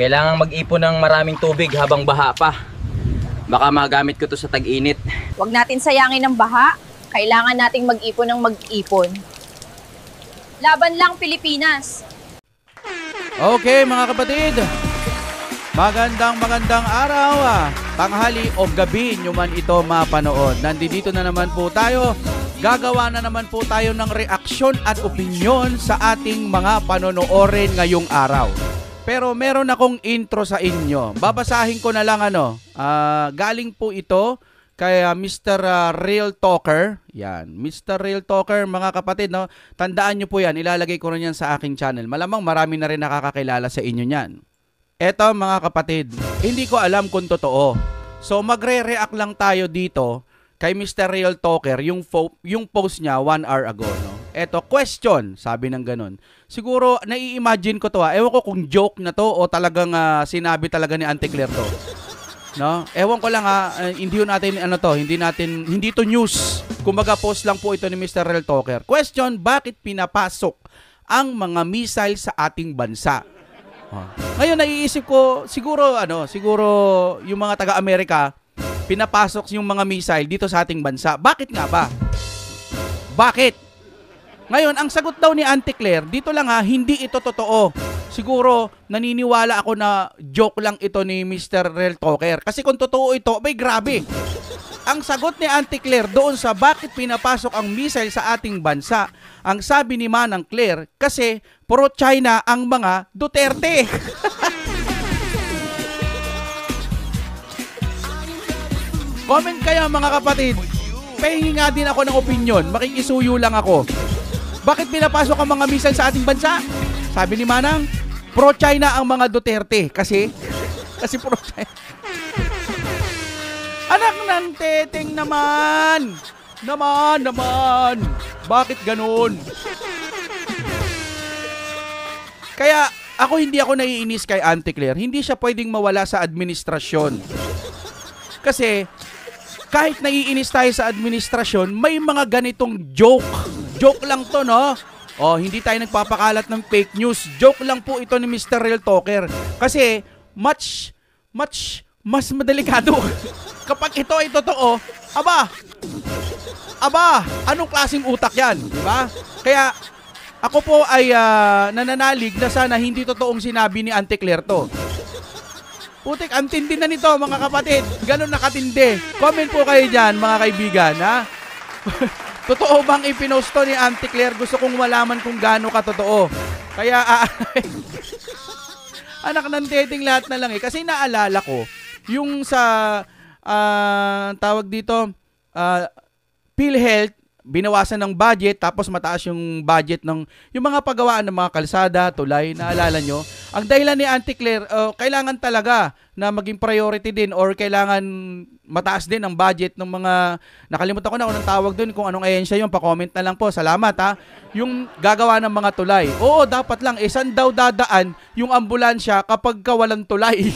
Kailangan mag-ipon ng maraming tubig habang baha pa. Baka magamit ko to sa tag-init. Huwag natin sayangin ng baha. Kailangan nating mag-ipon ng mag-ipon. Laban lang, Pilipinas! Okay mga kapatid, magandang araw, tanghali o gabi nyo man ito mapanood. Nandito na naman po tayo, gagawa na naman po tayo ng reaksyon at opinyon sa ating mga panonoorin ngayong araw. Pero meron akong intro sa inyo. Babasahin ko na lang galing po ito kay Mr. Real Talker. Yan, Mr. Real Talker, mga kapatid, no? Tandaan nyo po yan, ilalagay ko rin yan sa aking channel. Malamang marami na rin nakakakilala sa inyo yan. Eto mga kapatid, hindi ko alam kung totoo. So magre-react lang tayo dito kay Mr. Real Talker, yung post niya 1 hour ago. No? Eto, question, sabi ng ganun. Siguro, nai-imagine ko to. Ewan ko kung joke na to o talagang sinabi talaga ni Auntie Claire to. No? Ewan ko lang hindi to news. Kumbaga post lang po ito ni Mr. Real Talker. Question, bakit pinapasok ang mga missile sa ating bansa? Ngayon naiisip ko, siguro yung mga taga-Amerika pinapasok yung mga missile dito sa ating bansa. Bakit nga ba? Bakit? Ngayon, ang sagot daw ni Auntie Claire, dito lang hindi ito totoo. Siguro, naniniwala ako na joke lang ito ni Mr. Real Talker. Kasi kung totoo ito, may grabe. Ang sagot ni Auntie Claire doon sa bakit pinapasok ang missile sa ating bansa, ang sabi ni Manang Claire, kasi pro-China ang mga Duterte. Comment kayo mga kapatid. Pahingi nga din ako ng opinion. Makikisuyo lang ako. Bakit pinapasok ang mga missile sa ating bansa? Sabi ni Manang, pro-China ang mga Duterte. Kasi pro-China. Anak ng teteng naman. Naman. Bakit ganun? Kaya hindi ako naiinis kay Auntie Claire. Hindi siya pwedeng mawala sa administrasyon. Kasi kahit naiinis tayo sa administrasyon, may mga ganitong joke. Joke lang to, no? Hindi tayo nagpapakalat ng fake news. Joke lang po ito ni Mr. Real Talker. Kasi much mas madelikado. Kapag ito ay totoo, anong klaseng utak yan? Diba? Kaya ako po ay nananalig na sana hindi totoong sinabi ni Auntie Claire to. Putik, ang tindi na nito mga kapatid. Ganun nakatindi. Comment po kayo dyan mga kaibigan, ha? Totoo bang ipinost to ni Auntie Claire? Gusto kong malaman kung gaano katotoo. Kaya, anak ng teteng lahat na lang eh. Kasi naalala ko, yung sa, tawag dito, PhilHealth, binawasan ng budget, tapos mataas yung budget ng, yung mga paggawaan ng mga kalsada, tulay, naalala nyo? Ang dahilan ni Auntie Claire, kailangan talaga na maging priority din or kailangan mataas din ang budget ng mga, nakalimutan ko na unang tawag doon kung anong ahensya yun, pa-comment na lang po, salamat ha. Yung gagawa ng mga tulay. Oo, dapat lang, saan daw dadaan yung ambulansya kapag walang tulay?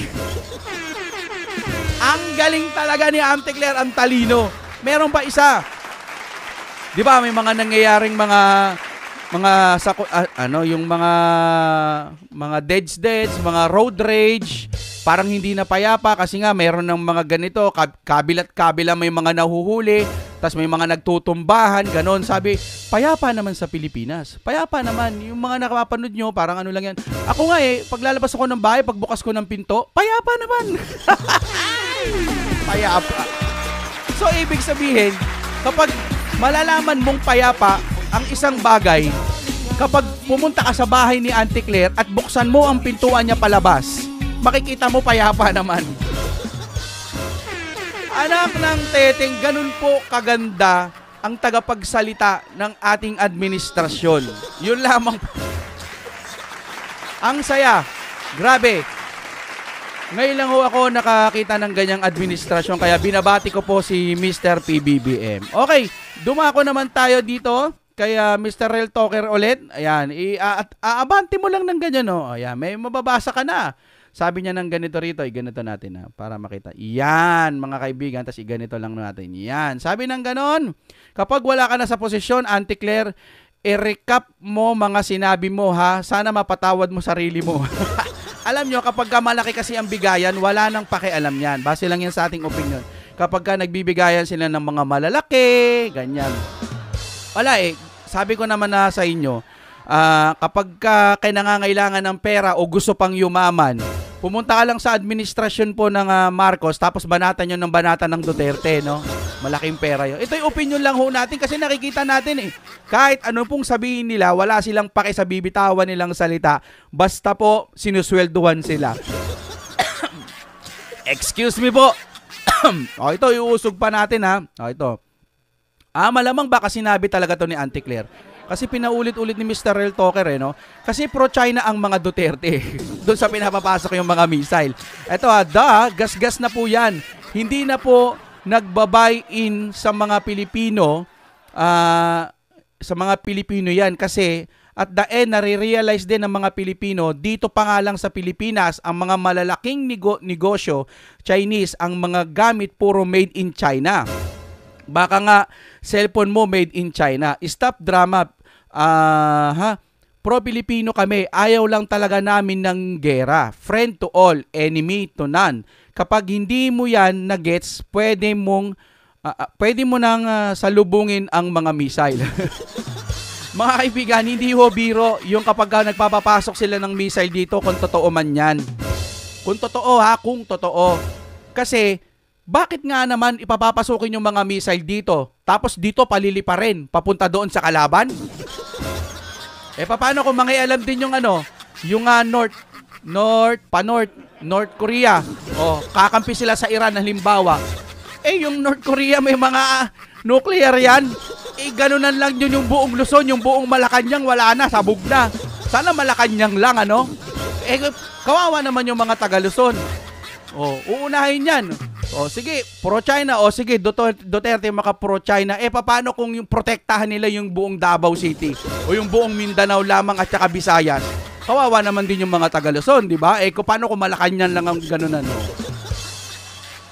Ang galing talaga ni Auntie Claire, ang talino. Meron pa isa. Di ba may mga nangyayaring yung mga deads, mga road rage, parang hindi na payapa kasi nga mayroon ng mga ganito, kabilat-kabila may mga nahuhuli, tas may mga nagtutumbahan, ganon. Sabi, payapa naman sa Pilipinas. Payapa naman. Yung mga nakapanood nyo, parang ano lang yan. Ako nga paglalabas ako ng bahay, pagbukas ko ng pinto, payapa naman. Payapa. So, ibig sabihin, kapag malalaman mong payapa ang isang bagay, kapag pumunta ka sa bahay ni Auntie Claire at buksan mo ang pintuan niya palabas, makikita mo payapa naman. Anak ng teteng, ganun po kaganda ang tagapagsalita ng ating administrasyon. Yun lamang. Ang saya. Grabe. Ngayon lang ako nakakita ng ganyang administrasyon, kaya binabati ko po si Mr. PBBM. Okay, dumako naman tayo dito. Kaya Mr. Real Talker ulit, ayan, aabante mo lang ng ganyan, no? Ayan, may mababasa ka na. Sabi niya ng ganito rito, ganito natin para makita. Yan, mga kaibigan, tapos ganito lang natin. Yan, sabi ng ganon, kapag wala ka na sa posisyon, Auntie Claire, i-recap mo mga sinabi mo ha, sana mapatawad mo sarili mo. alam nyo, kapag ka malaki kasi ang bigayan, wala nang pakialam yan. Base lang yan sa ating opinion. Kapag ka nagbibigayan sila ng mga malalaki, ganyan. Wala eh. Sabi ko naman na sa inyo, kapag ka nangangailangan ng pera o gusto pang yumaman, pumunta ka lang sa administrasyon po ng Marcos, tapos banatan nyo ng banatan ng Duterte, no? Malaking pera yun. Ito yung opinion lang ho natin kasi nakikita natin eh. Kahit ano pong sabihin nila, wala silang pake sa bibitawan nilang salita. Basta po, sinuswelduhan sila. Excuse me po. O ito, iuusog pa natin ha. O ito. Malamang baka sinabi talaga to ni Auntie Claire. Kasi pinaulit-ulit ni Mr. Real Talker no? Kasi pro-China ang mga Duterte. Doon sa pinapapasok yung mga missile. Ito gas-gas na po yan. Hindi na po nagbabuy-in sa mga Pilipino, yan kasi at the end, nare-realize din ng mga Pilipino, dito pa nga lang sa Pilipinas, ang mga malalaking negosyo, Chinese, ang mga gamit puro made in China. Baka nga, cellphone mo made in China. Stop drama. Pro-Pilipino kami. Ayaw lang talaga namin ng gera. Friend to all, enemy to none. Kapag hindi mo yan na-gets, pwede mo nang salubungin ang mga missile. Mga kaibigan, hindi ho biro yung kapag nagpapapasok sila ng missile dito kung totoo man yan. Kung totoo. Kasi, bakit nga naman ipapapasukin yung mga missile dito? Tapos dito palilipa rin, papunta doon sa kalaban? Paano kung mangialam din yung North Korea? Kakampi sila sa Iran, halimbawa. Yung North Korea may mga nuclear yan. Ganunan lang yun yung buong Luzon, yung buong Malacanang, wala na, sabog na. Sana Malacanang lang, kawawa naman yung mga taga Luzon. Uunahin yan. Sige, pro-China. Sige, Duterte maka pro-China. Paano kung yung protektahan nila yung buong Davao City? O yung buong Mindanao lamang at saka Visayas? Kawawa naman din yung mga taga Luzon, di ba? Paano kung Malacanang lang ang ganunan?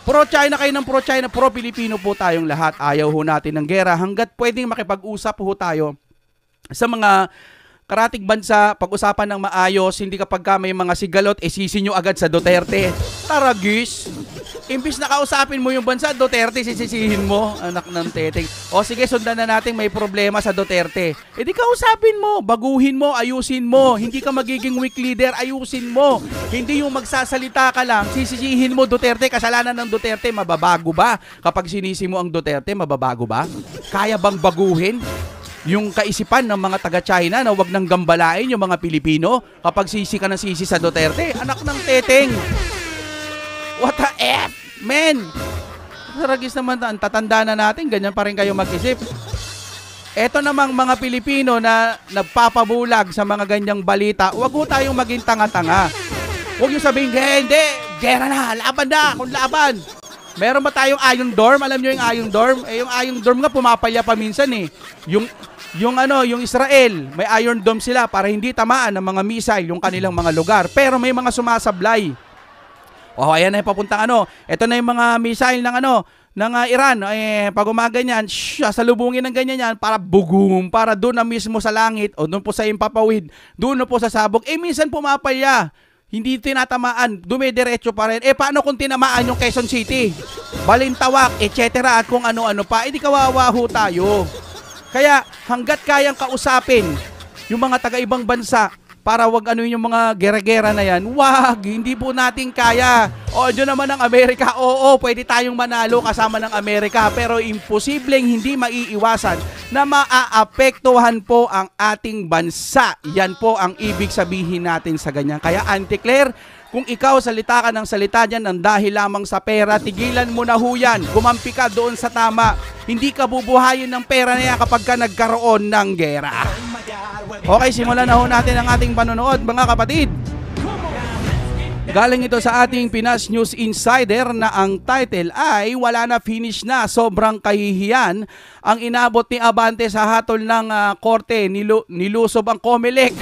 Pro-China kayo ng pro-China, pro-Pilipino po tayong lahat. Ayaw ho natin ng gera hanggat pwedeng makipag-usap ho tayo sa mga karatig bansa, pag-usapan ng maayos, hindi kapag may mga sigalot, sisi nyo agad sa Duterte. Taragis! Imbis na kausapin mo yung bansa, Duterte, sisisihin mo, anak ng teteng. Sige, sundan na natin, may problema sa Duterte. Di kausapin mo, baguhin mo, ayusin mo. Hindi ka magiging weak leader, ayusin mo. Hindi yung magsasalita ka lang, sisisihin mo Duterte, kasalanan ng Duterte, mababago ba? Kapag sinisi mo ang Duterte, mababago ba? Kaya bang baguhin yung kaisipan ng mga taga-China na wag nang gambalain yung mga Pilipino kapag sisi ka ng sisi sa Duterte? Anak ng teteng. What the F, man? Saragis naman, tatanda na natin, ganyan pa rin kayo mag-isip. Eto namang mga Pilipino na nagpapabulag sa mga ganyang balita, wag ho tayong maging tanga-tanga. Huwag yung sabihin, hindi, gera na, laban na, kung laban. Meron ba tayong Iron Dorm? Alam nyo yung Iron Dorm? Yung Iron Dorm nga pumapalya pa minsan Yung Israel, may Iron Dome sila para hindi tamaan ng mga missile yung kanilang mga lugar. Pero may mga sumasablay. Ayan na yung papuntang Ito na yung mga missile ng Iran. Pag umaganyan, sasalubungin ng ganyan yan para bugum, para doon na mismo sa langit o doon po sa impapawid, doon na po sa sabog. Minsan pumapalya. Hindi tinatamaan, dumidiretso pa rin. Paano kung tinamaan yung Quezon City? Balintawak, etc. At kung ano-ano pa, di kawawa ho tayo. Kaya hanggat kayang kausapin yung mga taga-ibang bansa para wag yung mga gera-gera na yan, wag, hindi po natin kaya. Diyan naman ang Amerika, pwede tayong manalo kasama ng Amerika, pero imposibleng hindi maiiwasan na maaapektuhan po ang ating bansa. Yan po ang ibig sabihin natin sa ganyan. Kaya Auntie Claire, kung ikaw salita ka ng salita dyan ng dahil lamang sa pera, tigilan mo na ho yan. Gumampi ka doon sa tama. Hindi ka bubuhayin ng pera na yan kapag ka nagkaroon ng gera. Okay, simulan na ho natin ang ating panonood, mga kapatid. Galing ito sa ating Pinas News Insider na ang title ay wala na, finish na, sobrang kahihiyan ang inabot ni Abante sa hatol ng korte, nilusob ang COMELEC.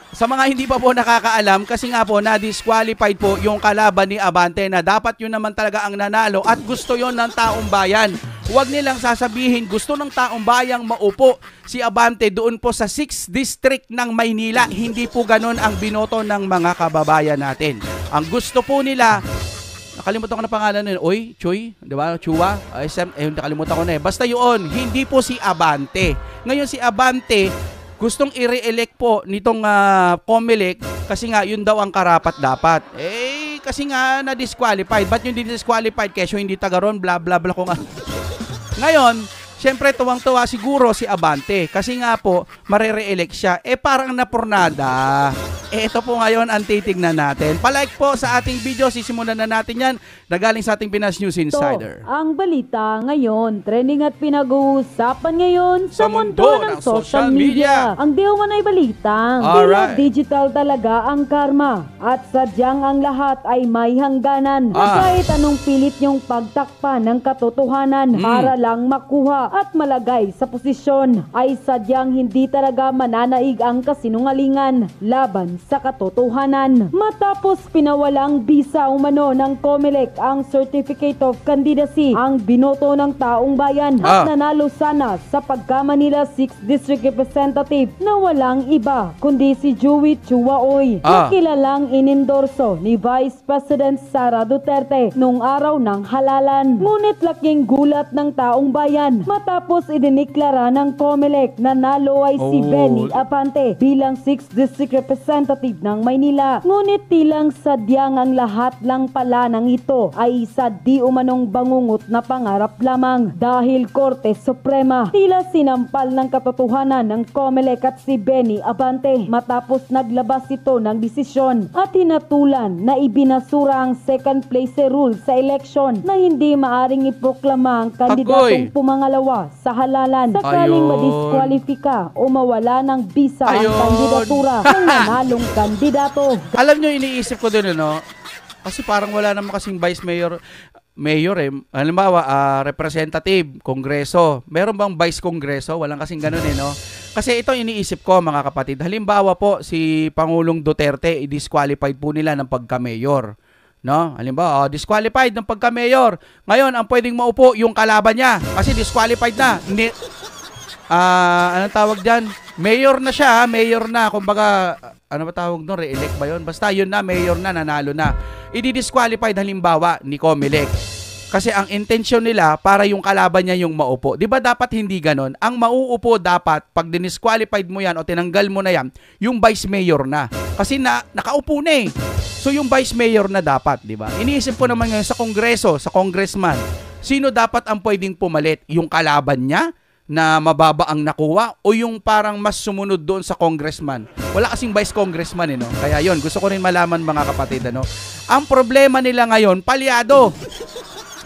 Sa mga hindi pa po nakakaalam, kasi nga po na-disqualified po yung kalaban ni Abante na dapat yun naman talaga ang nanalo at gusto yon ng taong bayan. huwag nilang sasabihin gusto ng taong bayang maupo si Abante doon po sa 6th District ng Maynila. Hindi po ganun ang binoto ng mga kababayan natin. Ang gusto po nila, nakalimutan ko na pangalan nun. Oy, Choy, di ba? Chua? Nakalimutan ko na eh. Basta yun, hindi po si Abante. Ngayon si Abante, gustong i-re-elect po nitong COMELEC kasi nga yun daw ang karapat dapat. Kasi nga na-disqualified. Ba't yung disqualified? Kesyo hindi taga ron, bla bla bla ko nga. Ngayon, syempre tuwang-tuwa siguro si Abante kasi nga po marere-elect siya. Parang napurnada. Ito po ngayon ang titignan natin. Palike po sa ating video. Sisimulan na natin yan na galing sa ating Pinas News Insider. Ito ang balita ngayon. Trending at pinag-uusapan ngayon sa mundo ng social media. Ang di umanay balitang tila digital talaga ang karma. At sadyang ang lahat ay may hangganan. Kahit anong pilit niyong pagtakpan ng katotohanan para lang makuha at malagay sa posisyon ay sadyang hindi talaga mananaig ang kasinungalingan laban sa katotohanan. Matapos pinawalang bisa umano ng COMELEC ang Certificate of Candidacy, ang binoto ng taong bayan at nanalo sana sa pagka-Manila 6th District Representative na walang iba kundi si Joey Chua Oy na kilalang inendorso ni Vice President Sara Duterte nung araw ng halalan. Ngunit laking gulat ng taong bayan matapos idiniklara ng COMELEC na nalo ay si Benny Abante bilang 6th District Representative ng Maynila. Ngunit tilang sadyang ang lahat lang pala ng ito ay isa di umanong bangungot na pangarap lamang dahil Korte Suprema tila sinampal ng katotohanan ng COMELEC at si Benny Abante matapos naglabas ito ng desisyon at hinatulan na ibinasura ang second place rule sa election na hindi maaring iproklama ang kandidatong pumangalawa sa halalan sakaling madiskwalifika o mawala ng bisa ang kandidatura ng nanalong kandidato. Alam nyo, iniisip ko din, kasi parang wala naman kasing vice mayor halimbawa, representative, kongreso. Meron bang vice kongreso? Walang kasing ganun Kasi ito iniisip ko mga kapatid. Halimbawa po, si Pangulong Duterte, i-disqualified po nila ng pagka-mayor. Halimbawa, disqualified ng pagka-mayor. Ngayon, ang pwedeng maupo yung kalaban niya kasi disqualified na. Anong tawag dyan? Mayor na siya, mayor na. Kumbaga, ano ba tawag doon? Re-elect ba yun? Basta yun na, mayor na, nanalo na. I-disqualified halimbawa ni COMELEC. Kasi ang intention nila para yung kalaban niya yung maupo. Di ba dapat hindi ganon? Ang mauupo dapat, pag dinisqualified mo yan o tinanggal mo na yan, yung vice mayor na. Kasi nakaupo na So yung vice mayor na dapat, di ba? Iniisip ko naman ngayon sa kongreso, sa congressman, sino dapat ang pwedeng pumalit? Yung kalaban niya? Na mababa ang nakuha o yung parang mas sumunod doon sa congressman. Wala kasing vice congressman Kaya yon, gusto ko rin malaman mga kapatid Ang problema nila ngayon, palyado.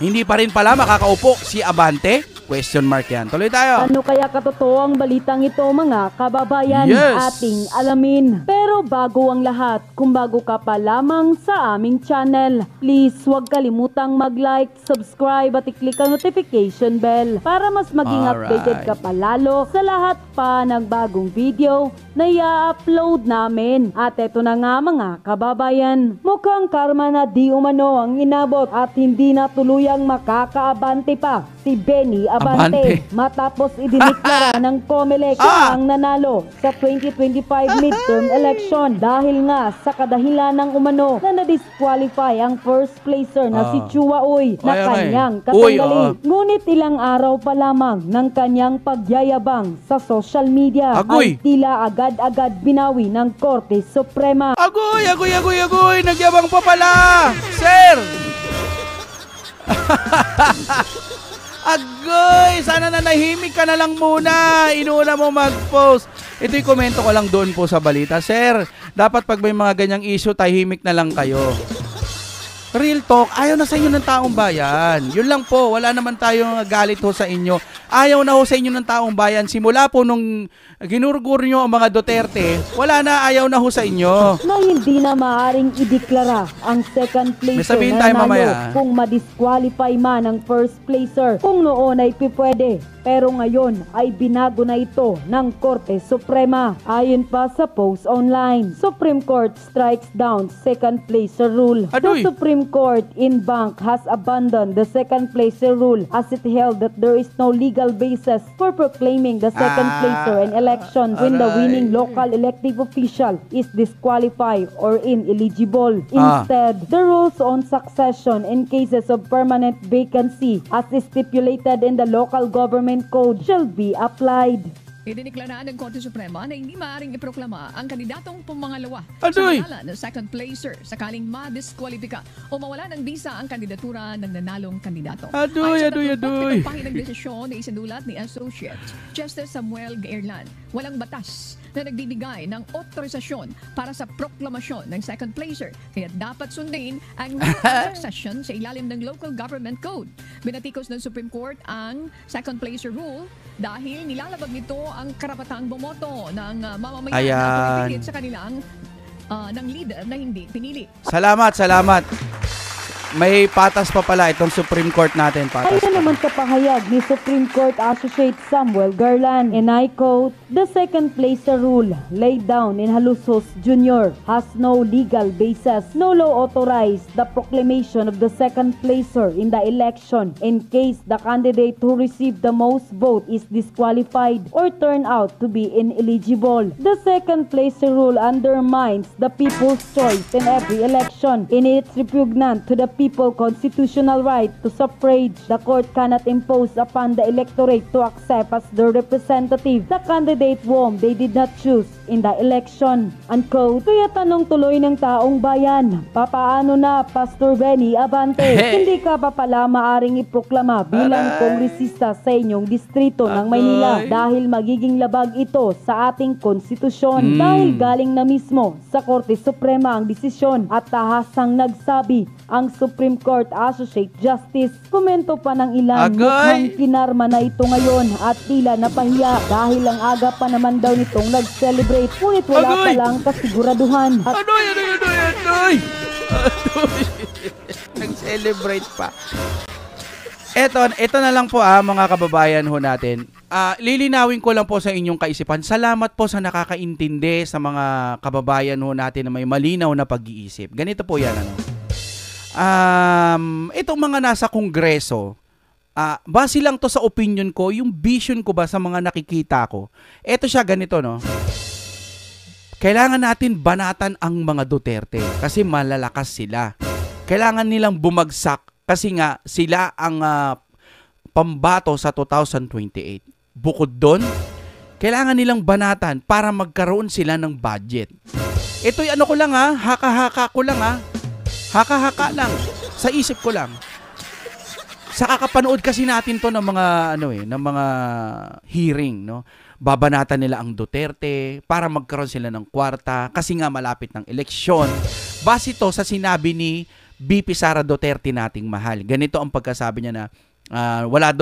Hindi pa rin pala makakaupo si Abante? Question mark yan. Tuloy tayo. Ano kaya katotoo ang balitang ito mga kababayan? Ating alamin. Pero bago ang lahat, kung bago ka pa lamang sa aming channel, please huwag kalimutang mag-like, subscribe at i-click ang notification bell para mas maging updated ka pa lalo sa lahat pa ng bagong video na i-upload namin. At eto na nga mga kababayan, mukhang karma na di umano ang inabot at hindi na tuluyang makakaabante pa si Benny Abante matapos idiniklara ng COMELEC ang nanalo sa 2025 midterm election dahil nga sa kadahilan ng umano na na-disqualify ang first placer na si Chua Oy na kanyang katanggali. Ngunit ilang araw pa lamang ng kanyang pagyayabang sa social media ay tila agad-agad binawi ng Korte Suprema. Agoy! Nagyabang pa pala! Sir! Agoy! Sana nanahimik ka na lang muna. Inuna mo mag-post. Ito'y komento ko lang doon po sa balita. Sir, dapat pag may mga ganyang issue, tahimik na lang kayo. Real talk, ayaw na sa inyo ng taong bayan. Yun lang po, wala naman tayong galit ho sa inyo. Ayaw na ho sa inyo ng taong bayan. Simula po nung ginurgur nyo ang mga Duterte, wala na, ayaw na ho sa inyo. Na hindi na maaaring ideklara ang second May placer sabihin na tayo nanalo mamaya. kung madisqualify man ang first placer. Kung noon ay pipwede, pero ngayon ay binago na ito ng Korte Suprema. Ayon pa sa post online, Supreme Court strikes down second placer rule. Adoy! The Supreme Court in Bank has abandoned the second placer rule as it held that there is no legal basis for proclaiming the second placer in election when the winning local elective official is disqualified or ineligible. Instead, the rules on succession in cases of permanent vacancy as stipulated in the local government code shall be applied. Idiniklara ng Korte Suprema na hindi maaaring iproklama ang kandidatong pumangalawa Adoy! sa ngalan ng second placer sakaling madiskwalipika o mawala ng bisa ang kandidatura ng nanalong kandidato. Adoy, Ayon sa adoy, adoy. pagpahinang desisyon na isinulat ni Associate Justice Samuel Gairlan, walang batas na nagbibigay ng otorisasyon para sa proklamasyon ng second placer kaya dapat sundin ang succession sa ilalim ng local government code. Binatikos ng Supreme Court ang second placer rule dahil nilalabag nito ang karapatang bumoto ng mamamayan Ayan. na pumipilit sa kanilang ng leader na hindi pinili. Salamat. May patas pa pala itong Supreme Court natin. Patas Ayon pa. naman sa pahayag ni Supreme Court Associate Samuel Garland, and I quote, "The second placer rule laid down in Halusos Jr. has no legal basis. No law authorized the proclamation of the second placer in the election in case the candidate who received the most vote is disqualified or turned out to be ineligible. The second placer rule undermines the people's choice in every election. In its repugnant to the people's constitutional right to suffrage, the court cannot impose upon the electorate to accept as their representative the candidate whom they did not choose in the election." Unquote. Kaya tanong tuloy ng taong bayan, papaano na Pastor Benny Abante? Hindi ka pa pala maaring iproklama bilang kongresista sa inyong distrito ng Maynila dahil magiging labag ito sa ating konstitusyon. Dahil galing na mismo sa Korte Suprema ang desisyon at tahasang nagsabi ang Supreme Court Associate Justice. Komento pa ng ilan, mukhang kinarma na ito ngayon at tila napahiya dahil ang aga pa naman daw nitong nag-celebrate ngunit wala pa lang kasiguraduhan. At Adoy! Nag-celebrate pa. Ito na lang po mga kababayan ho natin. Lilinawin ko lang po sa inyong kaisipan. Salamat po sa nakakaintindi sa mga kababayan ho natin na may malinaw na pag-iisip. Ganito po yan, itong mga nasa kongreso, base lang to sa opinion ko, yung vision ko ba sa mga nakikita ko. Ito siya, ganito, no? Kailangan natin banatan ang mga Duterte kasi malalakas sila. Kailangan nilang bumagsak kasi nga sila ang pambato sa 2028. Bukod doon, kailangan nilang banatan para magkaroon sila ng budget. Ito'y ano ko lang haka-haka ko lang haka-haka lang. Sa isip ko lang. Sa kakapanood kasi natin to ng mga ng mga hearing, no. Babanatan nila ang Duterte para magkaroon sila ng kwarta kasi nga malapit ng eleksyon. Base to sa sinabi ni VP Sara Duterte nating mahal. Ganito ang pagkasabi niya na wala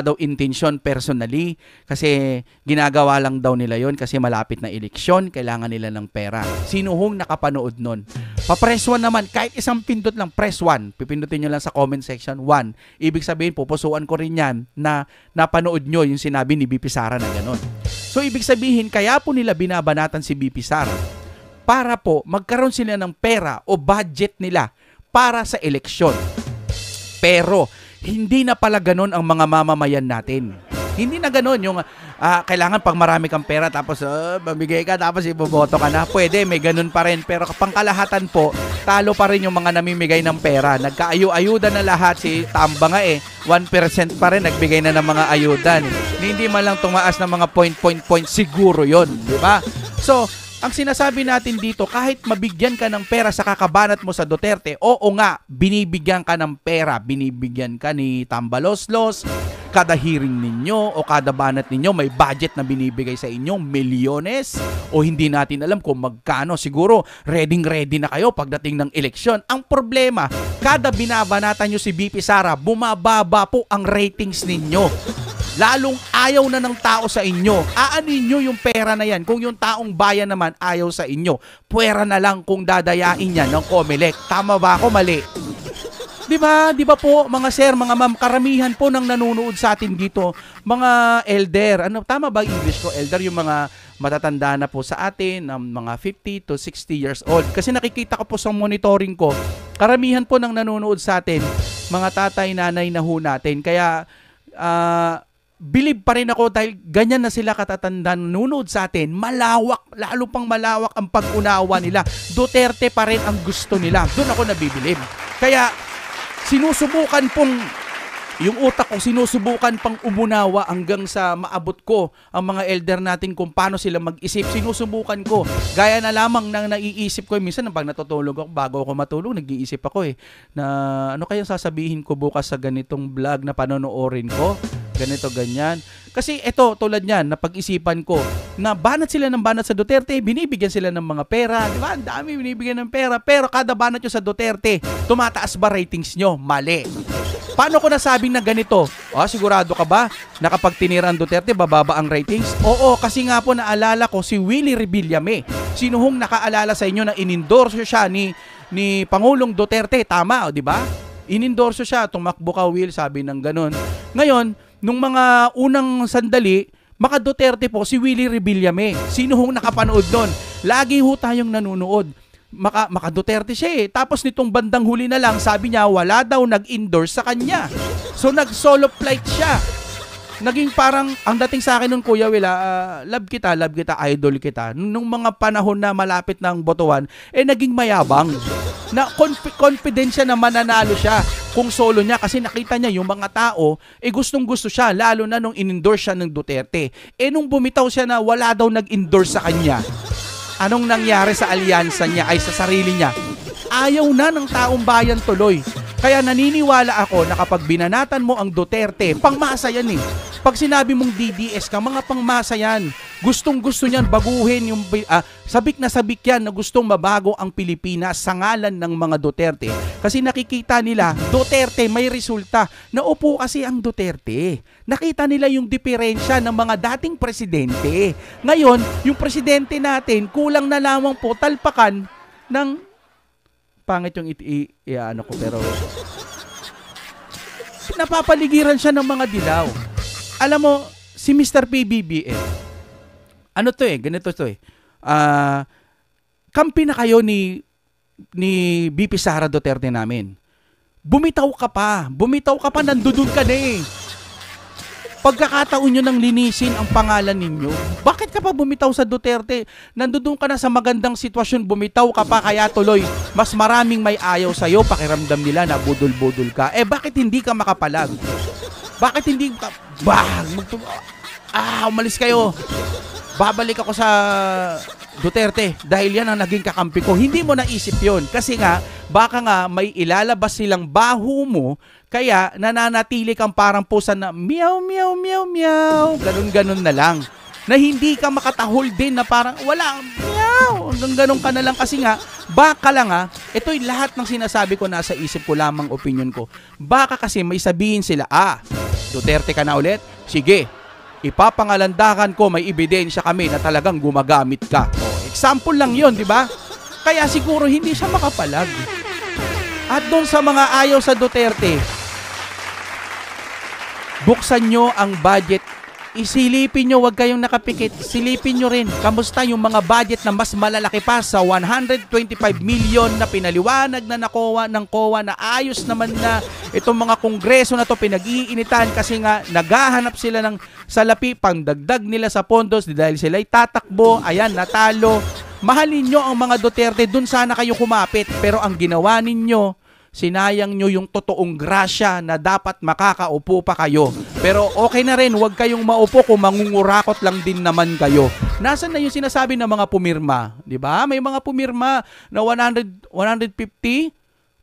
daw intention personally kasi ginagawa lang daw nila yon kasi malapit na eleksyon, kailangan nila ng pera. Sino hong nakapanood nun? Pa-press 1 naman, kahit isang pindot lang, press 1. Pipindutin nyo lang sa comment section 1. Ibig sabihin, pupusuan ko rin yan na napanood nyo yung sinabi ni BP Sara na gano'n. So ibig sabihin, kaya po nila binabanatan si BP Sara para po magkaroon sila ng pera o budget nila para sa eleksyon. Pero hindi na pala ganun ang mga mamamayan natin. Hindi na ganun yung kailangan pag marami kang pera tapos mamigay ka tapos iboboto ka na. Pwede, may ganun pa rin. Pero pangkalahatan po, talo pa rin yung mga namimigay ng pera. Nagkaayu-ayuda na lahat. Si Tamba nga 1% pa rin nagbigay na ng mga ayudan. Hindi man lang tumaas ng mga point siguro yon, di ba? So, ang sinasabi natin dito, kahit mabigyan ka ng pera sa kakabanat mo sa Duterte, oo nga, binibigyan ka ng pera, binibigyan ka ni Tambaloslos, kada hearing ninyo o kada banat ninyo, may budget na binibigay sa inyo, milyones, o hindi natin alam kung magkano. Siguro, ready na kayo pagdating ng eleksyon. Ang problema, kada binabanatan nyo si BP Sara, bumababa po ang ratings ninyo. lalong ayaw na ng tao sa inyo. Aanin nyo yung pera na yan. Kung yung taong bayan naman ayaw sa inyo, puwera na lang kung dadayain yan ng COMELEC. Tama ba ako? Mali. Di ba po mga sir, mga ma'am, karamihan po ng nanonood sa atin dito, mga elder. Ano, tama ba English ko? Elder, yung mga matatanda na po sa atin, mga 50 to 60 years old. Kasi nakikita ko po sa monitoring ko, karamihan po ng nanonood sa atin, mga tatay, nanay na ho natin. Kaya, believe pa rin ako dahil ganyan na sila katatanda nanonood sa atin, malawak, lalo pang malawak ang pag-unawa nila. Duterte pa rin ang gusto nila. Doon ako nabibilib. Kaya, sinusubukan pong, yung utak ko, sinusubukan pang umunawa hanggang sa maabot ko ang mga elder natin kung paano sila mag-isip. Sinusubukan ko. Gaya na lamang nang naiisip ko. Minsan, pag natutulog ako, bago ako matulog, nag-iisip ako na ano kaya sasabihin ko bukas sa ganitong vlog na panonoorin ko? Ganito, ganyan. Kasi ito, tulad niyan, napag-isipan ko na banat sila ng banat sa Duterte, binibigyan sila ng mga pera. Di ba? Ang dami binibigyan ng pera. Pero kada banat nyo sa Duterte, tumataas ba ratings nyo? Mali. Paano ko nasabing na ganito? Sigurado ka ba na kapag tinira ang Duterte, bababa ang ratings? Oo, kasi nga po naalala ko si Willie Revillame. Sino hong nakaalala sa inyo na inendorso siya ni Pangulong Duterte? Tama, di ba? Inendorso siya, tumakbo ka Will, sabi ng ganun. Ngayon, nung mga unang sandali, maka Duterte po si Willie Revillame. Sino hong nakapanood doon? Lagi ho tayong nanonood. Maka Duterte siya eh. Tapos nitong bandang huli na lang, sabi niya wala daw nag-endorse sa kanya. So nag-solo flight siya. Naging parang, ang dating sa akin nun Kuya Will, love kita, idol kita. Nung mga panahon na malapit ng botohan, naging mayabang. Na confident siya na mananalo siya kung solo niya kasi nakita niya yung mga tao gustong gusto siya lalo na nung in-endorse siya ng Duterte. Nung bumitaw siya na wala daw nag-endorse sa kanya, anong nangyari sa alyansa niya ay sa sarili niya? Ayaw na ng taong bayan tuloy. Kaya naniniwala ako na kapag binanatan mo ang Duterte, pangmasa yan eh. Pag sinabi mong DDS ka, mga pangmasa yan. Gustong-gusto niyan baguhin yung sabik na sabik yan na gustong mabago ang Pilipinas sa ngalan ng mga Duterte. Kasi nakikita nila, Duterte may resulta. Naupo kasi ang Duterte. Nakita nila yung diferensya ng mga dating presidente. Ngayon, yung presidente natin, kulang na lamang po talpakan ng pangit yung ano ko pero napapaligiran siya ng mga dilaw. Alam mo, si Mr. PBBM, ano to ganito to kampi na kayo ni BP Sara Duterte namin. Bumitaw ka pa, nandudun ka na eh. Pagkakataon nyo nang linisin ang pangalan ninyo, bakit ka pa bumitaw sa Duterte? Nandudun ka na sa magandang sitwasyon, bumitaw ka pa kaya tuloy, mas maraming may ayaw sa'yo, pakiramdam nila na budol-budol ka. Bakit hindi ka makapalag? Bakit hindi ka, umalis kayo. Babalik ako sa Duterte dahil yan ang naging kakampi ko. Hindi mo naisip yon kasi nga, baka nga may ilalabas silang baho mo kaya nananatili kang parang pusa na meow, meow, meow, meow. Ganun-ganun na lang. Na hindi ka makatahol din na parang wala, meow. Hanggang ganun ka na lang kasi nga, baka lang ito'y lahat ng sinasabi ko nasa isip ko lamang opinion ko. Baka kasi may sabihin sila, Duterte ka na ulit? Sige, ipapangalandakan ko, may ebidensya kami na talagang gumagamit ka. Example lang yon, di ba? Kaya siguro hindi siya makapalag. At doon sa mga ayaw sa Duterte, buksan nyo ang budget. Isilipin nyo, wag kayong nakapikit. Silipin nyo rin, kamusta yung mga budget na mas malalaki pa sa 125 million na pinaliwanag na ng COA na ayos naman na itong mga kongreso na to pinag-iinitan kasi nga naghahanap sila ng salapi pang dagdag nila sa pondos dahil sila'y tatakbo, ayan, natalo. Mahalin nyo ang mga Duterte, dun sana kayo kumapit. Pero ang ginawa ninyo, sinayang nyo yung totoong grasya na dapat makakaupo pa kayo. Pero okay na rin, huwag kayong maupo kung mangungurakot lang din naman kayo. Nasaan na yung sinasabi ng mga pumirma? Di ba? May mga pumirma na 150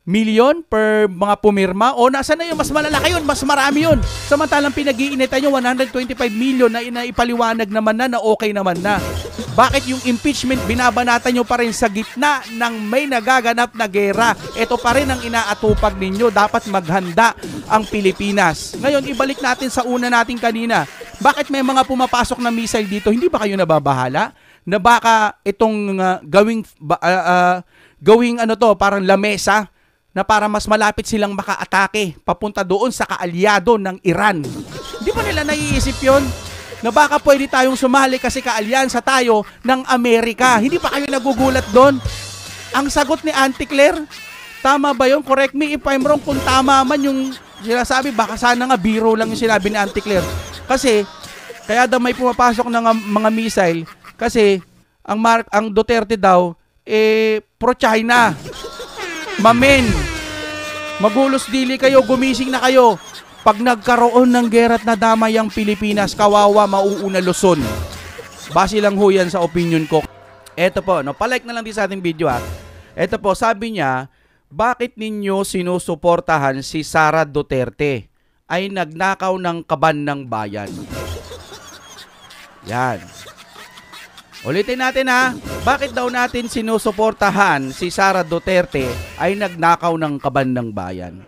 milyon per mga pumirma o nasa na yun, mas malalaki yun, mas marami yun. Samantalang pinag-iinitan nyo 125 million na ipaliwanag naman na okay naman na. Bakit yung impeachment binabanatan nyo pa rin sa gitna ng may nagaganap na gera? Ito pa rin ang inaatupag ninyo. Dapat maghanda ang Pilipinas. Ngayon, ibalik natin sa una natin kanina. Bakit may mga pumapasok na missile dito? Hindi ba kayo nababahala? Na baka itong gawing ano to, parang lamesa na para mas malapit silang makaatake papunta doon sa kaalyado ng Iran. Di ba nila naiisip yon? Na baka pwede tayong sumali kasi kaalyansa tayo ng Amerika. Hindi pa kayo nagugulat doon? Ang sagot ni Auntie Claire, tama ba yun? Correct me if I'm wrong. Kung tama man yung sinasabi, baka sana nga biro lang yung sinabi ni Auntie Claire. Kasi, kaya daw may pumapasok ng mga missile kasi ang Duterte daw, pro-China. Mamen, magulos dili kayo, gumising na kayo. Pag nagkaroon ng gera at nadamay ang Pilipinas, kawawa mauuna Luzon. Base lang ho yan sa opinion ko. Eto po, no, palike na lang din sa ating video ha. Eto po, sabi niya, bakit ninyo sinusuportahan si Sara Duterte? Ay nagnakaw ng kaban ng bayan. Yan. Ulitin natin ha, bakit daw natin sinusuportahan si Sara Duterte ay nagnakaw ng kaban ng bayan?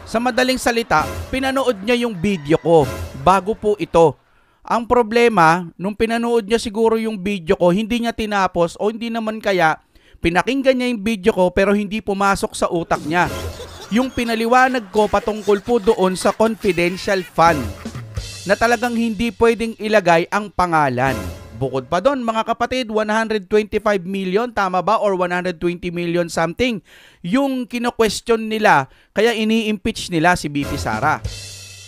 Sa madaling salita, pinanood niya yung video ko bago po ito. Ang problema, nung pinanood niya siguro yung video ko, hindi niya tinapos o hindi naman kaya pinakinggan niya yung video ko pero hindi pumasok sa utak niya. Yung pinaliwanag ko patungkol po doon sa confidential fund na talagang hindi pwedeng ilagay ang pangalan. Bukod pa doon, mga kapatid, 125 million, tama ba? Or 120 million something. Yung kino-question nila, kaya ini-impeach nila si BP Sara.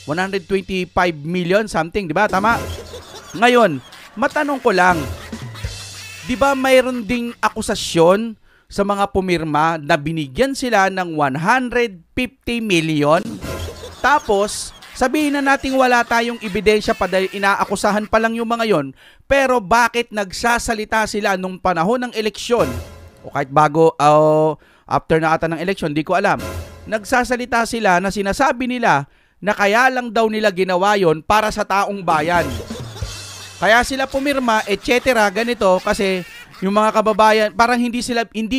125 million something, di ba? Tama? Ngayon, matanong ko lang, di ba mayroon ding akusasyon sa mga pumirma na binigyan sila ng 150 million? Tapos, sabihin na natin wala tayong ebidensya pa dahil inaakusahan pa lang yung mga yon, pero bakit nagsasalita sila nung panahon ng eleksyon? O kahit bago, after na ata ng eleksyon, di ko alam. Nagsasalita sila na sinasabi nila na kaya lang daw nila ginawa yon para sa taong bayan. Kaya sila pumirma, etc. ganito kasi yung mga kababayan, parang hindi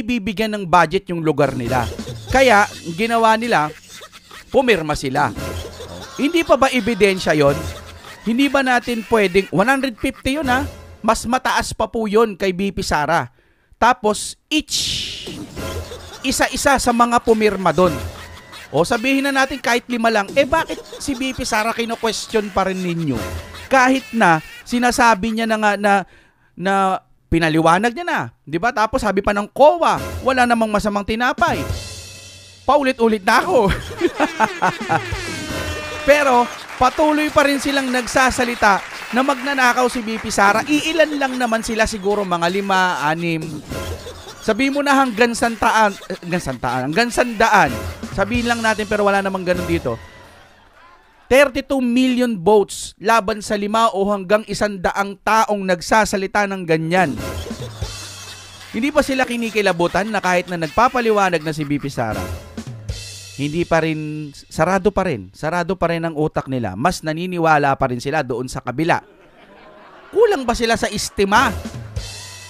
bibigyan ng budget yung lugar nila. Kaya, ginawa nila, pumirma sila. Hindi pa ba ebidensya yon? Hindi ba natin pwedeng, 150 yun ha? Mas mataas pa po yun kay BP Sara. Tapos, isa-isa sa mga pumirma doon. O sabihin na natin kahit 5 lang, bakit si BP Sara kino-question pa rin ninyo? Kahit na sinasabi niya na nga na pinaliwanag niya na, 'di ba? Tapos sabi pa ng COA, wala namang masamang tinapay. Paulit-ulit na ako. Pero patuloy pa rin silang nagsasalita na magnanakaw si BP Sara. Iilan lang naman sila, siguro mga 5, 6. Sabihin mo na hanggang sandaan. Sabihin lang natin pero wala namang ganun dito. 32 million votes laban sa 5 o hanggang 100 taong nagsasalita ng ganyan. Hindi pa sila kinikilabutan na kahit na nagpapaliwanag na si BP Sara, hindi pa rin, sarado pa rin ang utak nila. Mas naniniwala pa rin sila doon sa kabila. Kulang ba sila sa estima?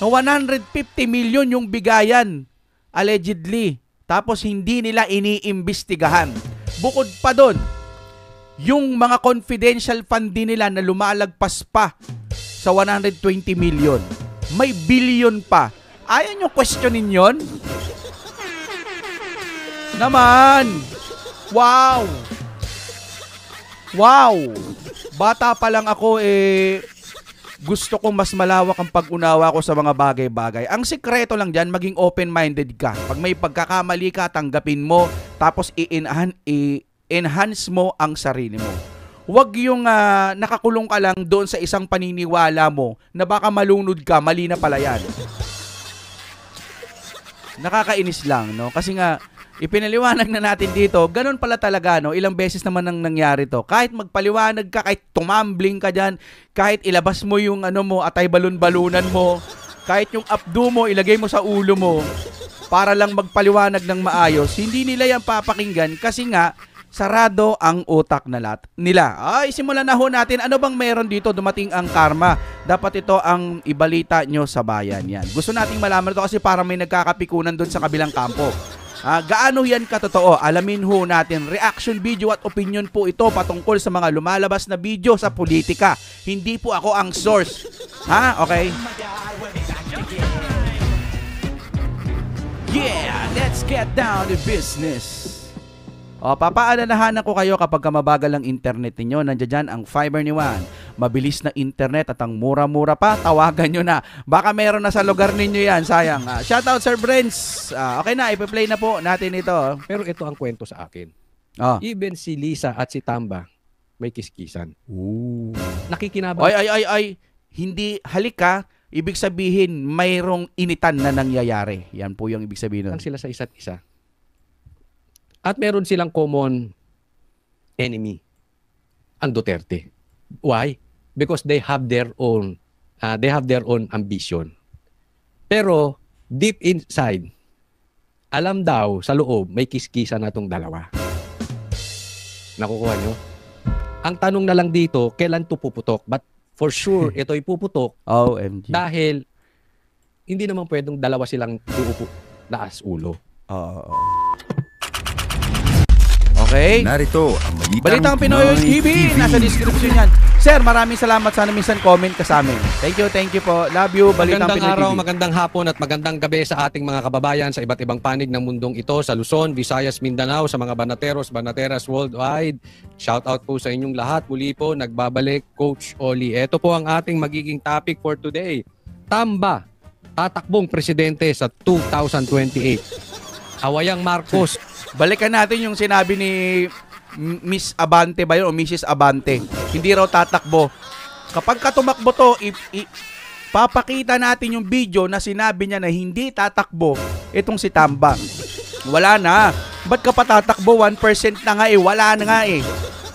Na 150 million yung bigayan, allegedly. Tapos hindi nila iniimbestigahan. Bukod pa doon, yung mga confidential fund din nila na lumalagpas pa sa 120 million. May billion pa. Ayaw nyo questionin yon? Naman! Wow! Wow! Bata pa lang ako gusto kong mas malawak ang pag-unawa ko sa mga bagay-bagay. Ang sikreto lang dyan, maging open-minded ka. Pag may pagkakamali ka, tanggapin mo, tapos i-enhance mo ang sarili mo. Huwag yung nakakulong ka lang doon sa isang paniniwala mo na baka malunod ka, mali na pala yan. Nakakainis lang, no? Kasi nga, ipinaliwanag na natin dito, ganun pala talaga, no? Ilang beses naman nang nangyari to. Kahit magpaliwanag ka, kahit tumambling ka dyan, kahit ilabas mo yung atay balon-balunan mo, kahit yung abdo mo, ilagay mo sa ulo mo, para lang magpaliwanag ng maayos, hindi nila yan papakinggan kasi nga sarado ang utak nila. Ay, simulan na ho natin. Ano bang meron dito? Dumating ang karma. Dapat ito ang ibalita nyo sa bayan. Yan. Gusto nating malaman ito kasi para may nagkakapikunan doon sa kabilang kampo. Gaano yan katotoo? Alamin ho natin. Reaction video at opinion po ito patungkol sa mga lumalabas na video sa politika. Hindi po ako ang source. Okay? Yeah, let's get down to business. Papaalalahanan ko kayo kapag mabagal ang internet ninyo, nandiyan dyan ang fiber ni Juan. Mabilis na internet at ang mura-mura pa, tawagan nyo na. Baka meron na sa lugar ninyo yan, sayang. Shoutout Sir Brents. Okay na, ipi-play na po natin ito. Pero ito ang kwento sa akin. Even si Lisa at si Tamba may kiskisan. Ooh. Nakikinabang. Ay. Hindi halika. Ibig sabihin, mayroong initan na nangyayari. Yan po yung ibig sabihin nun. Sila sa isa't isa. At meron silang common enemy, ang Duterte. Why? Because they have their own ambition. Pero deep inside, alam daw sa loob may kiskisan na tong dalawa. Nakukuha nyo? Ang tanong na lang dito, kailan to puputok? But for sure, ito'y puputok. OMG. Dahil hindi naman pwedeng dalawa silang uupo laas ulo. Okay. Narito ang Balitang Pinoy TV. Nasa description yan. Sir, maraming salamat. Sana minsan comment ka sa amin. Thank you po. Love you. Balitang Magandang Pinoy araw, TV. magandang hapon at magandang gabi sa ating mga kababayan sa iba't ibang panig ng mundong ito, sa Luzon, Visayas, Mindanao, sa mga banateros, banateras worldwide. Shout out po sa inyong lahat. Muli po, nagbabalik Coach Oli. Ito po ang ating magiging topic for today. Tamba, tatakbong presidente sa 2028. Awayang Marcos. Balikan natin yung sinabi ni Miss Abante ba yun o Mrs. Abante. Hindi raw tatakbo. Kapag tumakbo to, papakita natin yung video na sinabi niya na hindi tatakbo itong si Tamba. Wala na. Ba't ka pa tatakbo? 1% na nga wala na nga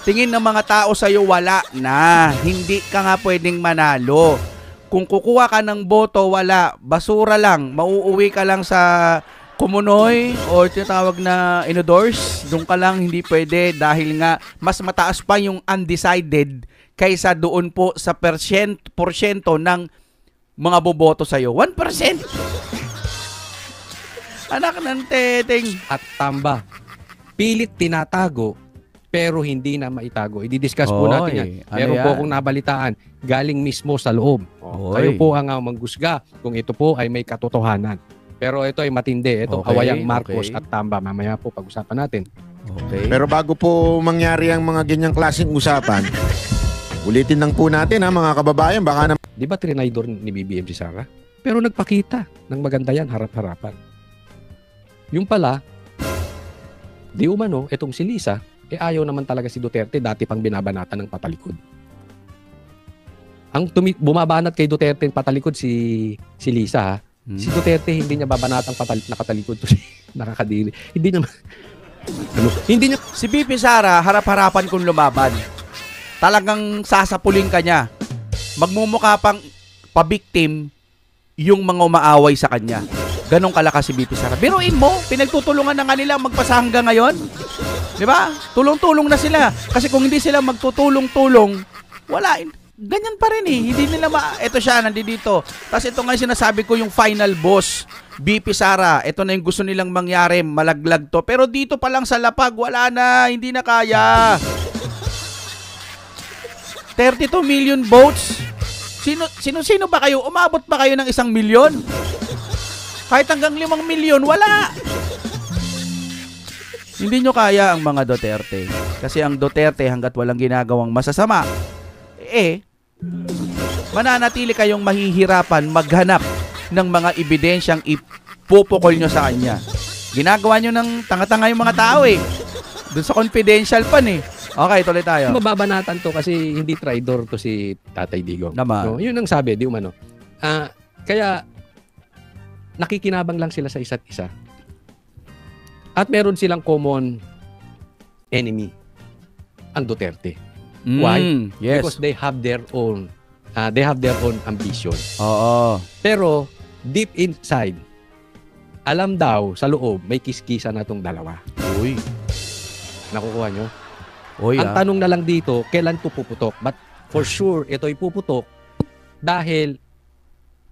Tingin ng mga tao sa'yo, wala na. Hindi ka nga pwedeng manalo. Kung kukuha ka ng boto, wala. Basura lang. Mauuwi ka lang sa Kumunoy o tinatawag na inodors, doon ka lang hindi pwede dahil nga mas mataas pa yung undecided kaysa doon po sa porsyento ng mga boboto sa'yo. 1%! Anak ng teteng. At Tamba, pilit tinatago pero hindi na maitago. I-discuss po natin yan. Meron po akong nabalitaan galing mismo sa loob. Kayo po ang manggusga kung ito po ay may katotohanan. Pero ito ay matindi. Ito Awayang Marcos at Tamba. Mamaya po pag-usapan natin. Okay. Pero bago po mangyari ang mga ganyang klaseng usapan, ulitin lang po natin mga kababayan. Baka naman... Di ba trinaydor ni BBM si Sara? Pero nagpakita ng maganda yan, harap-harapan. Yung pala, di umano, itong si Lisa, ayaw naman talaga si Duterte, dati pang binabanatan ng patalikod. Ang bumabanat kay Duterte patalikod si Lisa, Si Duterte hindi niya babanatang nakatalikod to nakakadiri. Hindi niya hindi niya si BP Sara harap-harapan kung lumaban. Talagang sasapuling ka niya. Magmumukha pang pabiktim yung mga umaaway sa kanya. Ganong kalakas si BP Sara. Biruin mo, pinagtutulungan na nga nila magpasa hanggang ngayon. 'Di ba? Tulong-tulong na sila. Kasi kung hindi sila magtutulong-tulong, wala ganyan pa rin Hindi nila ito siya, nandito. Tapos ito nga sinasabi ko yung final boss, BP Sara. Ito na yung gusto nilang mangyari, malaglag to. Pero dito pa lang sa lapag, wala na, hindi na kaya. 32 million votes. Sino ba kayo? Umabot ba kayo ng 1 milyon? Kahit hanggang 5 milyon, wala. Hindi nyo kaya ang mga Duterte. Kasi ang Duterte hanggat walang ginagawang masasama, mananatili kayong mahihirapan maghanap ng mga ebidensyang ipupukol nyo sa kanya. Ginagawa nyo ng tanga-tanga yung mga tao Doon sa confidential pan Okay, tuloy tayo. Mababanatan to kasi hindi traidor to si Tatay Digong. Naman. No, yun ang sabi, di umano. Kaya nakikinabang lang sila sa isa't isa. At meron silang common enemy, ang Duterte. Why? Yes. Because they have their own ambition. Oo. Pero deep inside, alam daw sa loob, may kiskisa na tong dalawa. Uy. Nakukuha nyo? Uy, Ang tanong na lang dito, kailan to puputok? But for sure, ito'y puputok dahil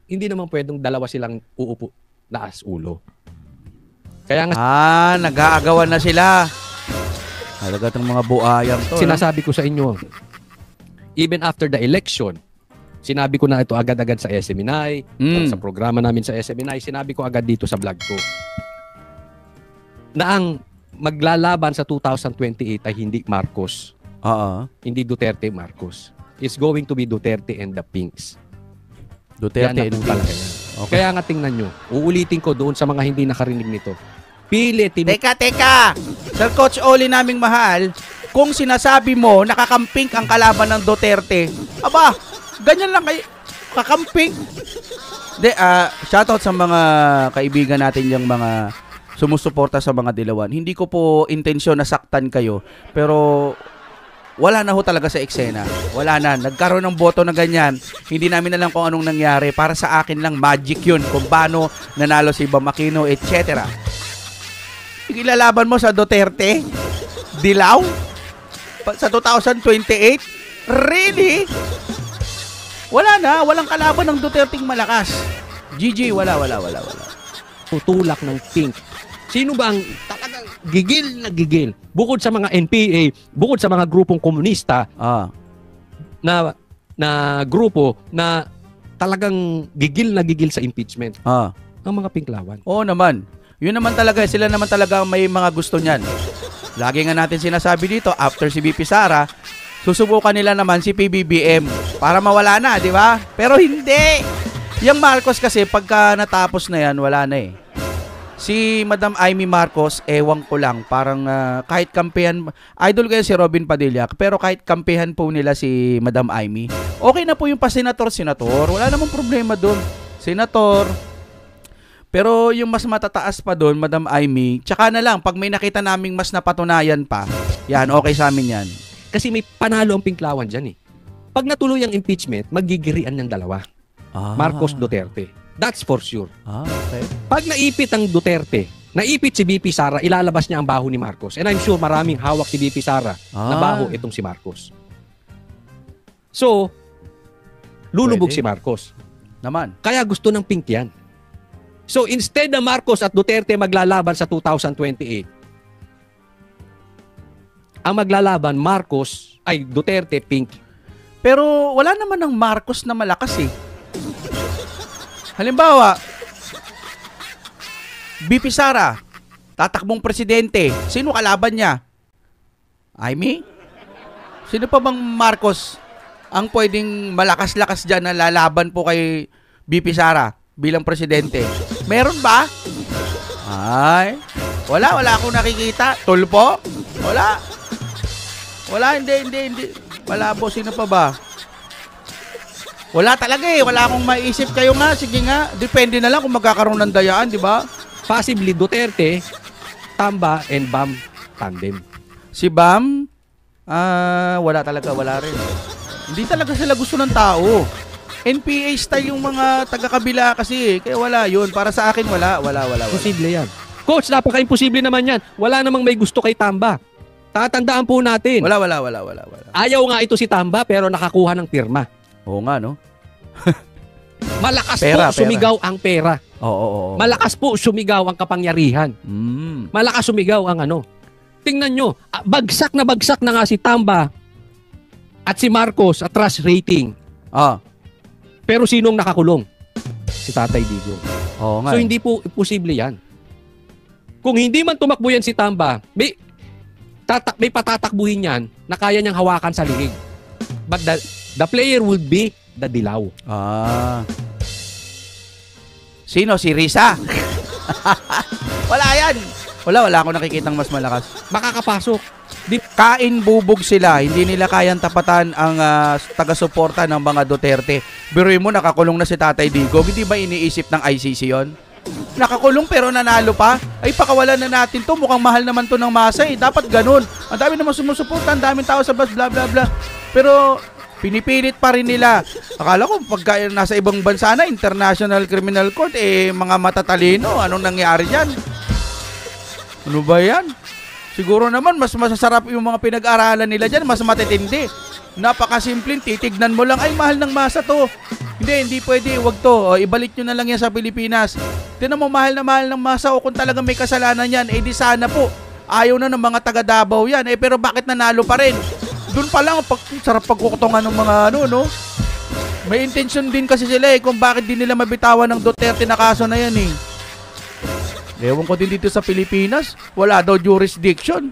hindi naman pwedeng dalawa silang uupo laas ulo. Kaya nga nag-aagawan na sila. Talaga itong mga buayang to. sinasabi ko sa inyo, even after the election, sinabi ko na ito agad-agad sa SMNI, sa programa namin sa SMNI, sinabi ko agad dito sa vlog ko na ang maglalaban sa 2028 ay hindi Marcos. Hindi Duterte Marcos. It's going to be Duterte and the Pinks. Duterte Yan and ang talaga yan. Kaya nga tingnan nyo, uulitin ko doon sa mga hindi nakarinig nito. Teka! Sir Coach Oli naming mahal, kung sinasabi mo nakakamping ang kalaban ng Duterte, aba, ganyan lang kayo, kakamping. Shoutout sa mga kaibigan natin yung mga sumusuporta sa mga dilawan. Hindi ko po intensyon na saktan kayo, pero wala na ho talaga sa eksena. Wala na. Nagkaroon ng boto na ganyan. Hindi namin alam kung anong nangyari. Para sa akin lang, magic yun. Kung paano nanalo si Bam Aquino, etc. Ilalaban mo sa Duterte? Dilaw? Sa 2028? Really? Wala na. Walang kalaban ng Duterte'ng malakas. GG, wala. Tutulak ng Pink. Sino ba ang talagang gigil na gigil? Bukod sa mga NPA, bukod sa mga grupong komunista, na grupo na talagang gigil na gigil sa impeachment. Ang mga Pinklawan. Oo naman. Yun naman talaga, sila naman talaga may mga gusto niyan. Lagi nga natin sinasabi dito, after si BP Sara, susubukan nila naman si PBBM para mawala na, di ba? Pero hindi. Yung Marcos kasi, pagka natapos na yan, wala na eh. Si Madam Amy Marcos, ewan ko lang, parang kahit kampihan, idol kayo si Robin Padilla, pero kahit kampihan po nila si Madam Amy, okay na po yung pa-senator, wala namang problema doon. Senator. Pero yung mas matataas pa doon, Madam Amy, tsaka na lang, pag may nakita naming mas napatunayan pa, yan, okay sa amin yan. Kasi may panalo ang Pinklawan dyan eh. Pag natuloy ang impeachment, magigirian ng dalawa. Marcos Duterte. That's for sure. Okay. Pag naipit ang Duterte, naipit si BP Sara, ilalabas niya ang baho ni Marcos. And I'm sure maraming hawak si BP Sara na baho itong si Marcos. So, lulubog si Marcos. Naman. Kaya gusto ng Pink yan. So, instead na Marcos at Duterte maglalaban sa 2028, ang maglalaban Duterte, Pink. Pero wala naman ng Marcos na malakas eh. Halimbawa, BP Sara, tatakbong presidente. Sino kalaban niya? Amy? Sino pa bang Marcos ang pwedeng malakas-lakas dyan na lalaban po kay BP Sara bilang presidente? Meron ba? Ay, wala akong nakikita. Tulpo? Wala, hindi. Malabo, sino pa ba? Wala talaga eh. Wala akong maiisip. Kayo nga, sige nga. Depende na lang kung magkakaroon ng dayaan, di ba? Possibly Duterte, Tamba, and Bam tandem. Si Bam, wala rin. Hindi talaga sila gusto ng tao. NPA style yung mga taga-kabila kasi eh. Kaya wala yun. Para sa akin, wala. Posible yan. Coach, napaka-imposible naman yan. Wala namang may gusto kay Tamba. Tatandaan po natin. Wala. Ayaw nga ito si Tamba pero nakakuha ng pirma. Oo nga, no? Malakas pera. sumigaw ang pera. Oo. Malakas po sumigaw ang kapangyarihan. Malakas sumigaw ang ano. Tingnan nyo, bagsak na nga si Tamba at si Marcos at trust rating. Pero sinong nakakulong? Si Tatay Digong. Oo nga. So hindi po posible yan. Kung hindi man tumakbo yan si Tamba, may patatakbuhin yan na kaya niyang hawakan sa liig. But the player would be the Dilaw. Sino? Si Risa? Wala yan. Wala akong nakikitang mas malakas. Makakapasok. Kain bubog sila. Hindi nila kayang tapatan ang taga-suporta ng mga Duterte. Biruin mo, nakakulong na si Tatay Digong. Hindi ba iniisip ng ICC yon? Nakakulong pero nanalo pa? Ay, pakawalan na natin to. Mukhang mahal naman to ng masa eh. Dapat ganun. Ang dami naman sumusuporta. Ang daming tao sa bus, bla bla bla. Pero Pinipilit pa rin nila. Akala ko pagka nasa ibang bansa na, International Criminal Court, mga matatalino. Anong nangyari dyan? Ano ba yan? Siguro naman, mas masasarap yung mga pinag-aralan nila dyan, mas matitindi. Napakasimpleng, titignan mo lang, ay mahal ng masa to. Hindi pwede, wag to. Ibalik nyo na lang yan sa Pilipinas. Tinan mo, mahal ng masa, o kung talagang may kasalanan yan, di sana po. Ayaw na ng mga taga Davao yan, pero bakit nanalo pa rin? Doon pa lang, sarap pagkukutungan ng mga no? May intention din kasi sila kung bakit din nila mabitawan ng Duterte na kaso na yan Ewan ko din dito sa Pilipinas, wala daw jurisdiction.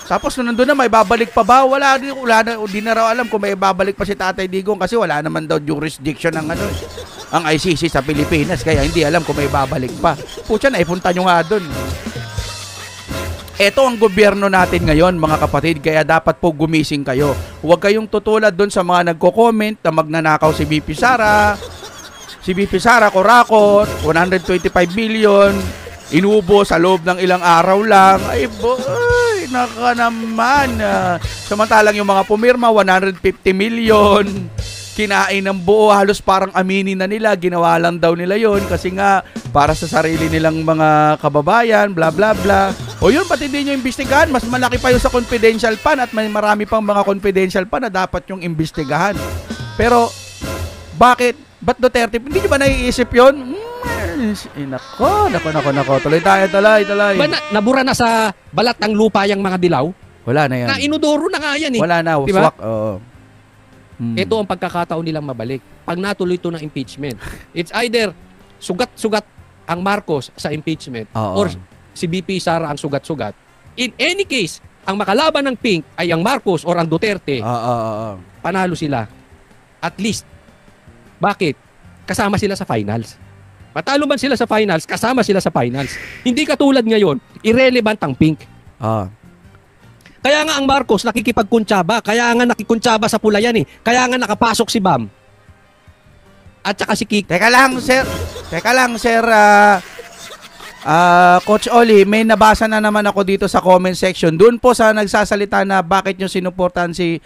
Tapos nandun na, may babalik pa ba? Wala di na raw alam kung may babalik pa si Tatay Digong kasi wala naman daw jurisdiction ng ang ICC sa Pilipinas, kaya hindi alam kung may babalik pa. Pucha, naipunta nyo nga dun. Ito ang gobyerno natin ngayon, mga kapatid, kaya dapat po gumising kayo. Huwag kayong tutulad dun sa mga nagko-comment na magnanakaw si BP Sara. Si BP Sara, kurakot, 125 million, inubo sa loob ng ilang araw lang. Ay, boy, naka naman. Samantalang yung mga pumirma, 150 million. Kinain ng buo, halos parang aminin na nila. Ginawa lang daw nila yon kasi nga para sa sarili nilang mga kababayan, bla bla bla. O yun, pati hindi nyo imbestigahan. Mas malaki pa yung sa confidential fund at may marami pang mga confidential fund na dapat yung imbestigahan. Pero, bakit? Ba't Duterte? Hindi nyo ba naiisip yun? Nako. Tuloy tayo. Ba nabura na sa balat ng lupa yung mga dilaw? Wala na yan. Na inudoro na nga yan Wala na. Diba? Swak. Ito ang pagkakataon nilang mabalik. Pag natuloy ito ng impeachment, it's either sugat-sugat ang Marcos sa impeachment or si BP Sara ang sugat-sugat. In any case, ang makalaban ng Pink ay ang Marcos or ang Duterte. Panalo sila. At least. Bakit? Kasama sila sa finals. Matalo man sila sa finals, kasama sila sa finals. Hindi katulad ngayon, irrelevant ang Pink. Kaya nga ang Marcos nakikipagkuntsaba, kaya nga nakikuntsaba sa pula yan Kaya nga nakapasok si Bam. At saka si Kik. Teka lang, sir. Coach Oli, may nabasa na naman ako dito sa comment section. Doon po sa nagsasalita na bakit nyo sinuportahan si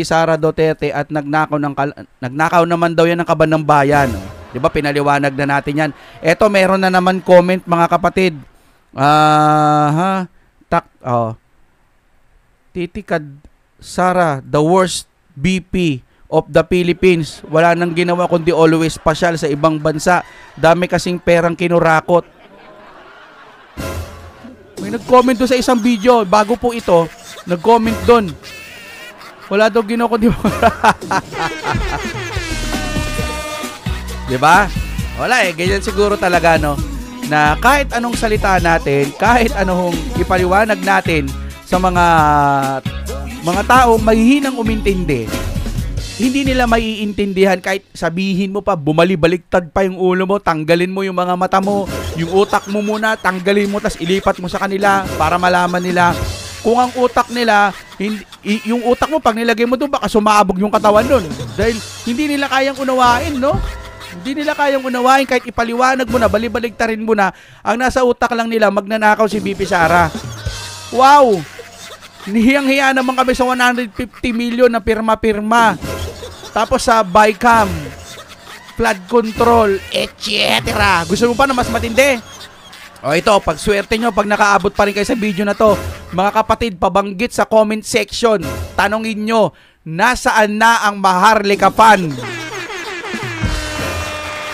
Sara Duterte at nagnakaw naman daw yan ng kaban ng bayan. Di ba, pinaliwanag na natin yan. Eto, meron na naman comment, mga kapatid. Titikad Sara, the worst BP of the Philippines. Wala nang ginawa kundi always pasyal sa ibang bansa. Dami kasing perang kinurakot. May nag-comment doon sa isang video. Bago po ito, nag-comment doon. Wala daw ginawa kundi diba? Wala ganyan siguro talaga na kahit anong salita natin, kahit anong ipaliwanag natin sa mga taong mahihinang umintindi, hindi nila maiintindihan kahit sabihin mo pa, bumali-baliktad pa yung ulo mo, tanggalin mo yung mga mata mo, yung utak mo muna, tanggalin mo, tas ilipat mo sa kanila para malaman nila kung ang utak nila, yung utak mo pag nilagay mo doon, baka sumabog yung katawan doon. Dahil hindi nila kayang unawain, Hindi nila kayang unawain kahit ipaliwanag mo na, balibaligtarin mo na, ang nasa utak lang nila, magnanakaw si BP Sara. Wow! Nihiyang-hiya naman kami sa 150 million na pirma-pirma. Tapos sa BICAM, flood control, etc. Gusto mo pa na mas matindi? O ito, pag swerte nyo, pag nakaabot pa rin kayo sa video na to, mga kapatid, pabanggit sa comment section, tanongin nyo, nasaan na ang Maharlika Fund?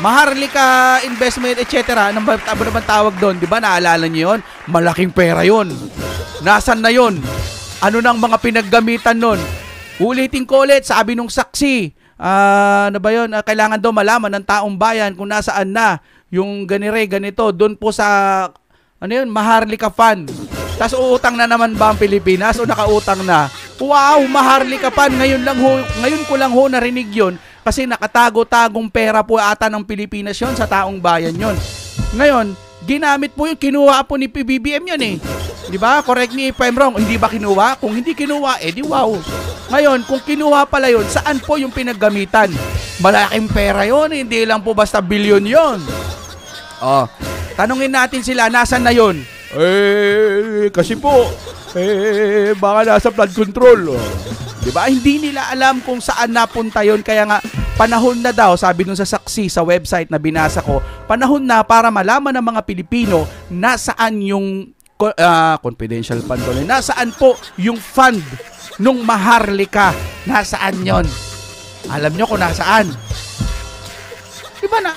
Maharlika Investment, etc. Ano ba naman tawag doon? Di ba naalala nyo yun? Malaking pera yun. Nasaan na yun? Ano nang mga pinaggamitan nun? Ulitin ko ulit, sabi nung saksi, ano ba yun? Kailangan daw malaman ng taong bayan kung nasaan na yung ganito, doon po sa, Maharlika Fund. Tapos uutang na naman ba ang Pilipinas o nakautang na? Wow, Maharlika Fund. Ngayon ko lang ho narinig yun kasi nakatago-tagong pera po ata ng Pilipinas yon sa taong bayan yon. Ngayon, ginamit po yung kinuha po ni PBBM yun Di ba? Correct me if I'm wrong. Hindi ba kinuha? Kung hindi kinuha, di wow. Ngayon, kung kinuha pala yun, saan po yung pinaggamitan? Malaking pera yun. Hindi lang po basta bilyon yun. Tanungin natin sila, nasan na yun? Kasi po, baka nasa flood control. Di ba? Hindi nila alam kung saan napunta yon. Kaya nga, panahon na daw, sabi dun sa saksi sa website na binasa ko, panahon na para malaman ng mga Pilipino nasaan yung confidential fund doon. Nasaan po yung fund nung Maharlika? Nasaan yon? Alam nyo kung nasaan? Diba na?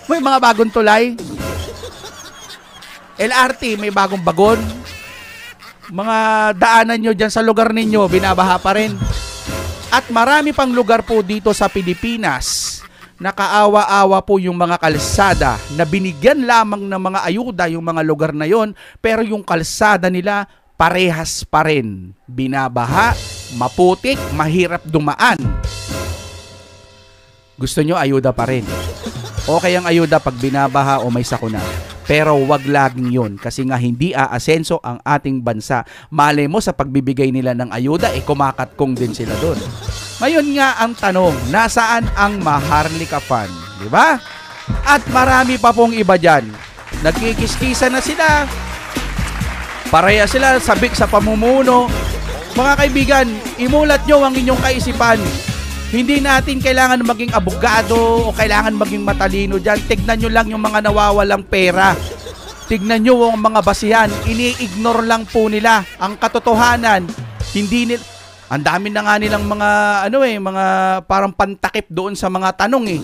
May mga bagong tulay. LRT, may bagong bagon. Mga daanan nyo dyan sa lugar ninyo, binabaha pa rin. At marami pang lugar po dito sa Pilipinas, nakaawa-awa po yung mga kalsada na binigyan lamang ng mga ayuda yung mga lugar na yon, pero yung kalsada nila parehas pa rin. Binabaha, maputik, mahirap dumaan. Gusto nyo ayuda pa rin. Okay ang ayuda pag binabaha o may sakuna. Pero wag laging yun kasi nga hindi aasenso ang ating bansa. Malay mo sa pagbibigay nila ng ayuda, kumakatkong din sila doon. Ngayon nga ang tanong, nasaan ang Maharlika Fund? Diba? At marami pa pong iba dyan. Nagkikiskisa na sila. Pareha sila sabik sa pamumuno. Mga kaibigan, imulat nyo ang inyong kaisipan. Hindi natin kailangan maging abogado o kailangan maging matalino dyan. Tignan nyo lang yung mga nawawalang pera. Tignan nyo ang mga basihan. Ini-ignore lang po nila ang katotohanan. Hindi nila... Ang dami na nga nilang mga, mga parang pantakip doon sa mga tanong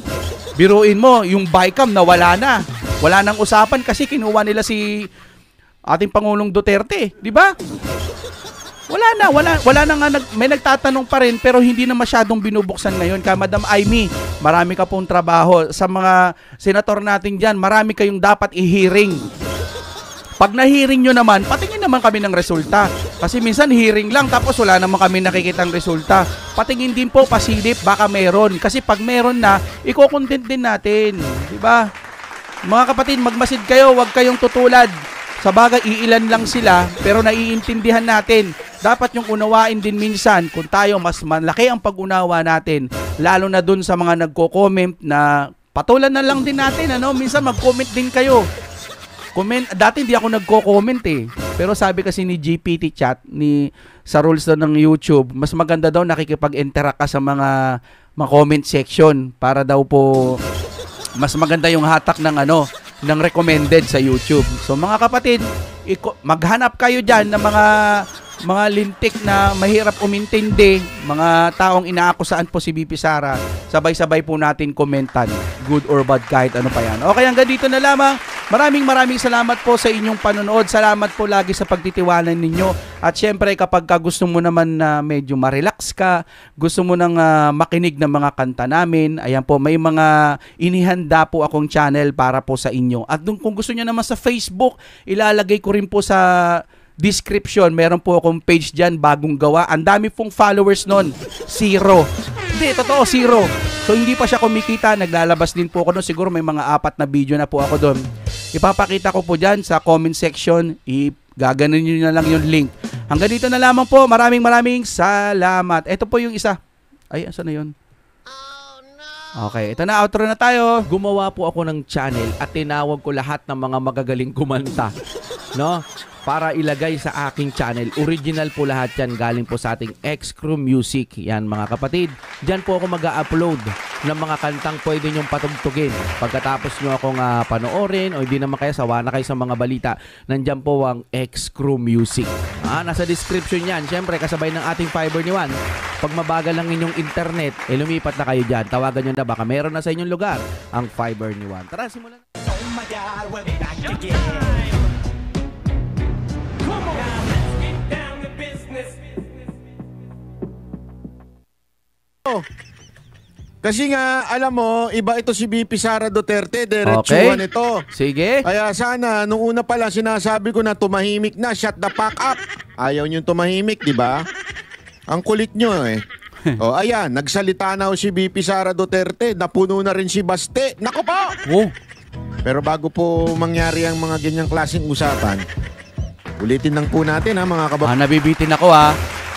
Biruin mo, yung BICAM nawala na. Wala nang usapan kasi kinuha nila si ating Pangulong Duterte. Di ba? Wala na nga, may nagtatanong pa rin pero hindi na masyadong binubuksan ngayon. Kaya Madam Amy, marami ka pong trabaho. Sa mga senator natin dyan, marami kayong dapat i-hearing. Pag na-hearing nyo naman, patingin naman kami ng resulta. Kasi minsan hearing lang tapos wala naman kami nakikitang resulta. Patingin din po, pasilip, baka meron. Kasi pag meron na, iko-content din natin. Diba? Mga kapatid, magmasid kayo, huwag kayong tutulad. Sa bagay, iilan lang sila, pero naiintindihan natin. Dapat yung unawain din minsan, kung tayo mas malaki ang pag-unawa natin, lalo na dun sa mga nagko-comment na patulan na lang din natin, minsan mag-comment din kayo. Dati hindi ako nagko-comment pero sabi kasi ni GPT chat, sa rules daw ng YouTube, mas maganda daw nakikipag-interact ka sa mga comment section para daw po mas maganda yung hatak ng recommended sa YouTube. So mga kapatid, maghanap kayo dyan ng mga lintik na mahirap umintindi, mga taong inaakusaan po si BP Sara, sabay-sabay po natin komentan, good or bad, kahit ano pa yan. Okay, hanggang dito na lamang. Maraming salamat po sa inyong panonood. Salamat po lagi sa pagtitiwala ninyo. At syempre kapag gusto mo naman na medyo ma-relax ka, gusto mo nang makinig ng mga kanta namin, ayan po, may mga inihanda po akong channel para po sa inyo. At kung gusto nyo naman sa Facebook, ilalagay ko rin po sa description. Meron po akong page dyan, bagong gawa. Ang dami pong followers nun. 0. Hindi, totoo, 0. So hindi pa siya kumikita. Naglalabas din po ako doon. Siguro may mga 4 na video na po ako doon. Ipapakita ko po dyan sa comment section. Gaganon nyo na lang yung link. Hanggang dito na lamang po. Maraming salamat. Ito po yung isa. Ay, asa na yun? Okay, ito na, outro na tayo. Gumawa po ako ng channel at tinawag ko lahat ng mga magagaling kumanta. No? Para ilagay sa aking channel. Original po lahat yan. Galing po sa ating X-Crew Music. Yan mga kapatid. Diyan po ako mag-upload ng mga kantang pwede nyong patugtugin. Pagkatapos nyo akong panoorin o hindi naman kaya sawa na kayo sa mga balita, nandyan po ang X-Crew Music. Nasa description yan. Siyempre kasabay ng ating Fiber ni Juan. Pag mabagal lang inyong internet, lumipat na kayo dyan. Tawagan nyo na baka meron na sa inyong lugar ang Fiber ni Juan. Tara, simulan na. Oh my God, we're back again. Kasi nga, alam mo, iba ito si BP Sara Duterte, diretsuhan ito. Sige. Kaya sana, nung una pa lang sinasabi ko na tumahimik na, shut the fuck up. Ayaw niyong tumahimik, di ba? Ang kulit nyo ayan, nagsalita na si BP Sara Duterte, napuno na rin si Baste. Nako po! Oh. Pero bago po mangyari ang mga ganyang klaseng usapan, ulitin lang po natin mga kababayan. Nabibitin ako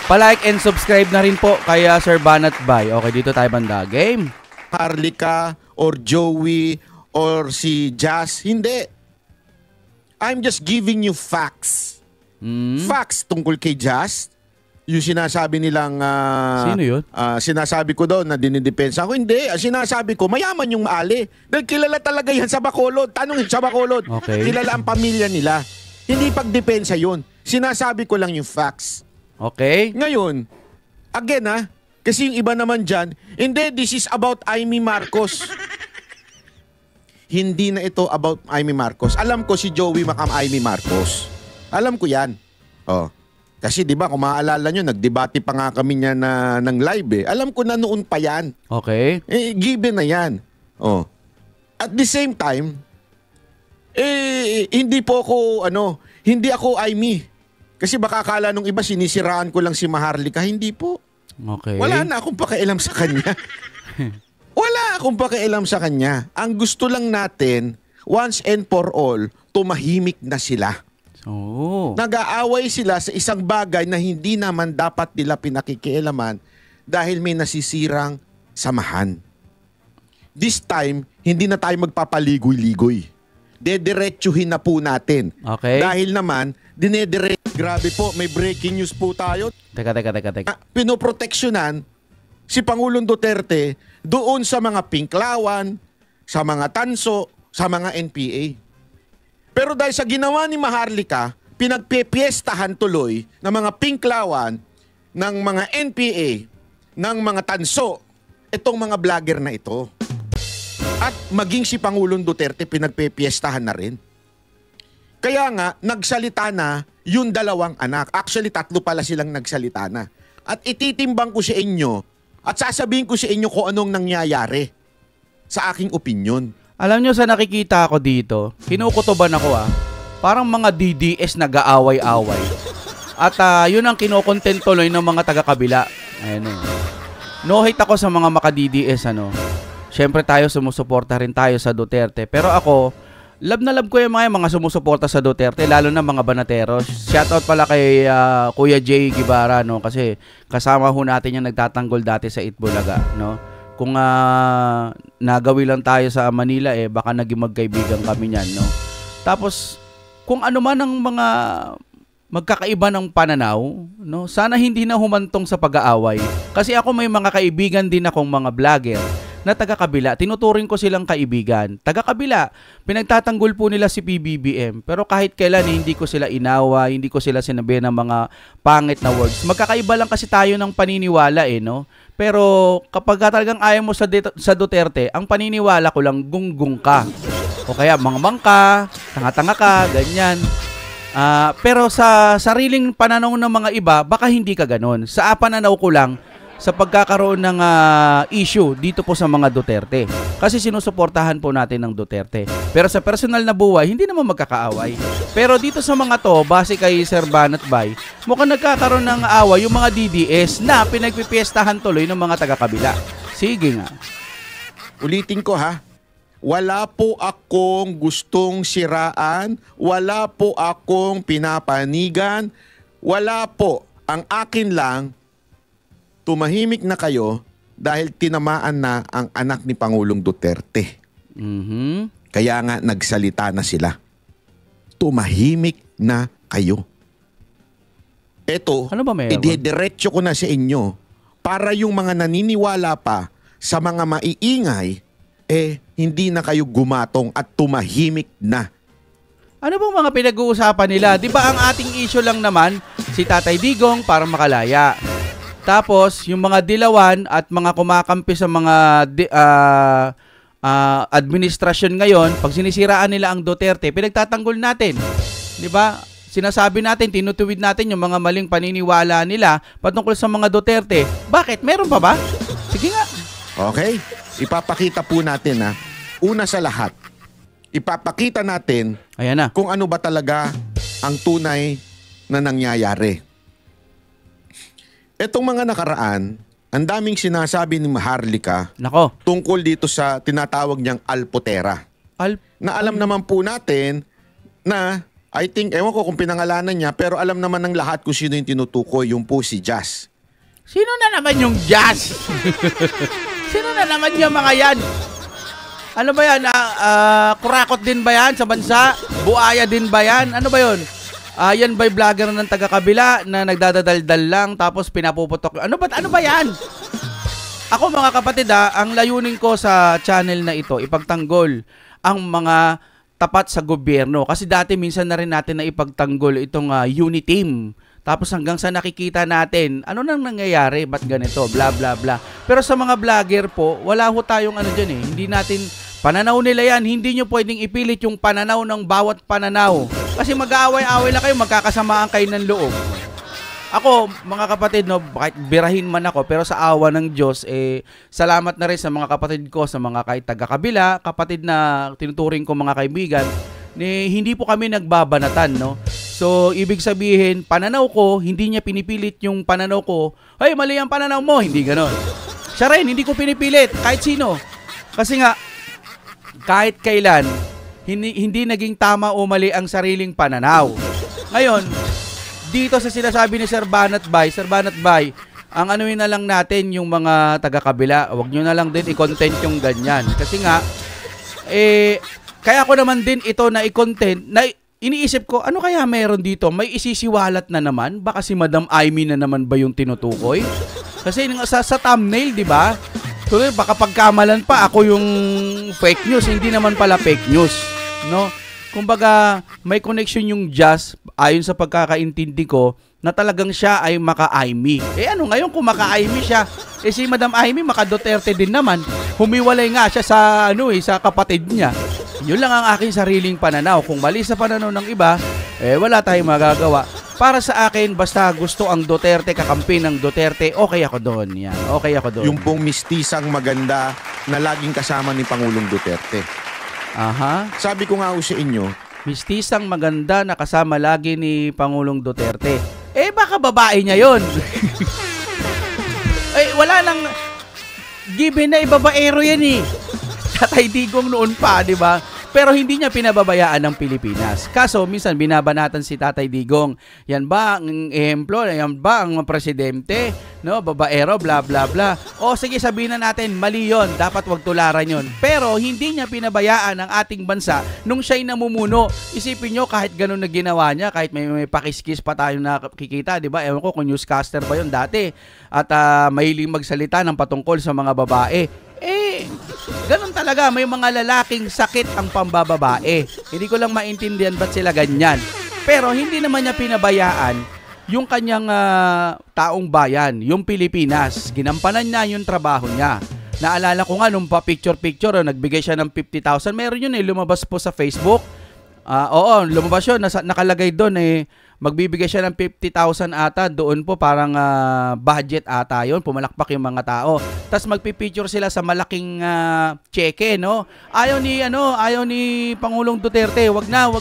Pa-like and subscribe na rin po kay Sir Banat Bay. Okay, dito tayo banda. Game. Harlika or Joey or si Jazz. Hindi. I'm just giving you facts. Facts tungkol kay Just. Yung sinasabi nilang... Sino yun? Sinasabi ko daw na dinidepensa ko. Hindi. Sinasabi ko, mayaman yung maali. Dahil kilala talaga yan sa Bacolod. Tanong sa Bacolod. Okay. Kilala ang pamilya nila. Hindi pagdepensa yun. Sinasabi ko lang yung facts. Okay. Ngayon, again kasi yung iba naman dyan, hindi, this is about Amy Marcos. Hindi na ito about Amy Marcos. Alam ko si Joey Macam Amy Marcos. Alam ko yan. Kasi di ba kung maaalala nyo, nagdebate pa nga kami niya ng live . Alam ko na noon pa yan. Okay. Given na yan. At the same time, hindi po ako, hindi ako Amy. Kasi baka akala nung iba sinisiraan ko lang si Maharlika. Hindi po. Okay. Wala na akong pakialam sa kanya. Wala akong pakialam sa kanya. Ang gusto lang natin, once and for all, tumahimik na sila. Oh. Nag-aaway sila sa isang bagay na hindi naman dapat nila pinakikialaman dahil may nasisirang samahan. This time, hindi na tayo magpapaligoy-ligoy. Dediretsuhin na po natin. Okay. Dahil naman, grabe po, may breaking news po tayo. Teka. Pinoproteksyonan si Pangulong Duterte doon sa mga Pinklawan, sa mga Tanso, sa mga NPA. Pero dahil sa ginawa ni Maharlika, pinagpepiestahan tuloy ng mga Pinklawan, ng mga NPA, ng mga Tanso, itong mga vlogger na ito. At maging si Pangulong Duterte pinagpepiestahan na rin. Kaya nga, nagsalita na yung dalawang anak. Actually, 3 pala silang nagsalita na. At ititimbang ko sa inyo at sasabihin ko sa inyo kung anong nangyayari sa aking opinyon. Alam nyo sa nakikita ako dito, kinukutuban ako parang mga DDS nag-aaway-away. At yun ang kinukontent tuloy ng mga taga-kabila. Ayan No hate ako sa mga maka-DDS Siyempre tayo sumusuporta rin tayo sa Duterte. Pero ako, love na love ko yung mga sumusuporta sa Duterte, lalo na mga banateros. Shoutout pala kay Kuya Jay Guevara, kasi kasama ho natin yung nagtatanggol dati sa Itbulaga, Kung nagawi lang tayo sa Manila, baka naging magkaibigan kami niyan, Tapos, kung ano man ang mga magkakaiba ng pananaw, sana hindi na humantong sa pag-aaway. Kasi ako may mga kaibigan din akong mga vlogger na taga-kabila, tinuturing ko silang kaibigan. Taga-kabila, pinagtatanggol po nila si PBBM. Pero kahit kailan, hindi ko sila inawa, hindi ko sila sinabi ng mga pangit na words. Magkakaiba lang kasi tayo ng paniniwala Pero kapag talagang ayaw mo sa Duterte, ang paniniwala ko lang gunggong ka. O kaya mangmang ka, tanga-tanga ka, ganyan. Pero sa sariling pananaw ng mga iba, baka hindi ka ganon. Sa pananaw ko lang, sa pagkakaroon ng issue dito po sa mga Duterte. Kasi sinusuportahan po natin ng Duterte. Pero sa personal na buhay, hindi naman magkakaaway. Pero dito sa mga to, base kay Sir Banat Bay, mukhang nagkakaroon ng away yung mga DDS na pinagpipiestahan tuloy ng mga taga-kabila. Sige nga. Ulitin ko wala po akong gustong siraan, wala po akong pinapanigan, wala po. Ang akin lang, tumahimik na kayo dahil tinamaan na ang anak ni Pangulong Duterte. Kaya nga nagsalita na sila. Tumahimik na kayo. Eto, ano ba meron? idediretso ko na sa inyo para yung mga naniniwala pa sa mga maiingay, hindi na kayo gumatong at tumahimik na. Ano bang mga pinag-uusapan nila? Di ba ang ating issue lang naman, si Tatay Digong para makalaya. Tapos, yung mga dilawan at mga kumakampi sa mga administrasyon ngayon, pag sinisiraan nila ang Duterte, pinagtatanggol natin. Di ba? Sinasabi natin, tinutuwid natin yung mga maling paniniwala nila patungkol sa mga Duterte. Bakit? Meron pa ba? Sige nga. Okay. Ipapakita po natin una sa lahat, ipapakita natin kung ano ba talaga ang tunay na nangyayari. Etong mga nakaraan, ang daming sinasabi ni Maharlika tungkol dito sa tinatawag niyang Alpotera. Na alam naman po natin na, I think, ewan ko kung pinangalanan niya, pero alam naman ng lahat kung sino yung tinutukoy, yung po si Jazz. Sino na naman yung Jazz? Sino na naman yung mga yan? Ano ba yan? Kurakot din ba yan sa bansa? Buaya din ba yan? Ano ba yun? Yan ba'y vlogger ng taga-kabila na nagdadadaldal lang tapos pinapuputok? Ano ba yan? Ako mga kapatid ang layunin ko sa channel na ito, ipagtanggol ang mga tapat sa gobyerno. Kasi dati minsan na rin natin na ipagtanggol itong Uniteam. Tapos hanggang sa nakikita natin, ano nang nangyayari? Ba't ganito? Bla bla bla. Pero sa mga vlogger po, wala ho tayong ano dyan eh. Hindi natin, pananaw nila yan. Hindi nyo pwedeng ipilit yung pananaw ng bawat pananaw. Kasi mag-aaway-aaway lang kayo, magkakasamaan kayo ng loob. Ako, mga kapatid, no, kahit birahin man ako, pero sa awa ng Diyos, salamat na rin sa mga kapatid ko, sa mga kahit taga-kabila, kapatid na tinuturing ko mga kaibigan, hindi po kami nagbabanatan, no? So, ibig sabihin, pananaw ko, hindi niya pinipilit yung pananaw ko, hey, mali ang pananaw mo, hindi ganon. Siya rin, hindi ko pinipilit, kahit sino. Kasi nga, kahit kailan, hindi naging tama o mali ang sariling pananaw. Ngayon, dito sa sinasabi ni Sir Banat Bay, ang anuin na lang natin yung mga taga-kabila, wag nyo na lang din i-content yung ganyan. Kasi nga, kaya ko naman din ito na i-content, na iniisip ko, ano kaya meron dito? May isisiwalat na naman? Baka si Madam Aimee na naman ba yung tinutukoy? Kasi sa thumbnail, di ba? So, baka pagkamalan pa ako yung fake news, hindi naman pala fake news, no? Kumbaga, may connection yung Jazz, ayon sa pagkakaintindi ko, na talagang siya ay maka-Aimee. Ano ngayon kung maka-Aimee siya? Si Madam Aimee, maka-Duterte din naman. Humiwalay nga siya sa kapatid niya. Yun lang ang aking sariling pananaw. Kung mali sa pananaw ng iba, wala tayong magagawa. Para sa akin, basta gusto ang Duterte, kakampi ng Duterte, okay ako doon. Yan. Okay ako doon. Yung pong mistisang maganda na laging kasama ni Pangulong Duterte. Aha. Sabi ko nga sa inyo, mistisang maganda na kasama lagi ni Pangulong Duterte. Baka babae niya yon. Wala nang given na ibabaero yan eh. Tatay Digong noon pa, di ba? Pero hindi niya pinababayaan ng Pilipinas. Kaso, minsan binabanatan si Tatay Digong. Yan ba ang ehemplo? Yan ba ang presidente? No, babaero, bla bla bla. O sige, sabihin na natin, mali yon. Dapat wag tularan yon. Pero hindi niya pinabayaan ang ating bansa nung siya'y namumuno. Isipin nyo, kahit ganun na ginawa niya, kahit may pakiskis pa tayo nakikita, di ba? Ewan ko kung newscaster ba yon dati. At mahiling magsalita ng patungkol sa mga babae. Ganun talaga, may mga lalaking sakit ang pambababae. Hindi ko lang maintindihan ba't sila ganyan. Pero hindi naman niya pinabayaan yung kanyang taong bayan, yung Pilipinas. Ginampanan niya yung trabaho niya. Naalala ko nga nung pa-picture-picture, nagbigay siya ng 50,000. Meron yun lumabas po sa Facebook. Oo, lumabas yun. Nakalagay doon magbibigay siya ng 50,000 ata doon po, parang budget ata yun, pumalakpak yung mga tao. Tapos magpipicture sila sa malaking cheque, no? Ayaw ni Pangulong Duterte, wag na.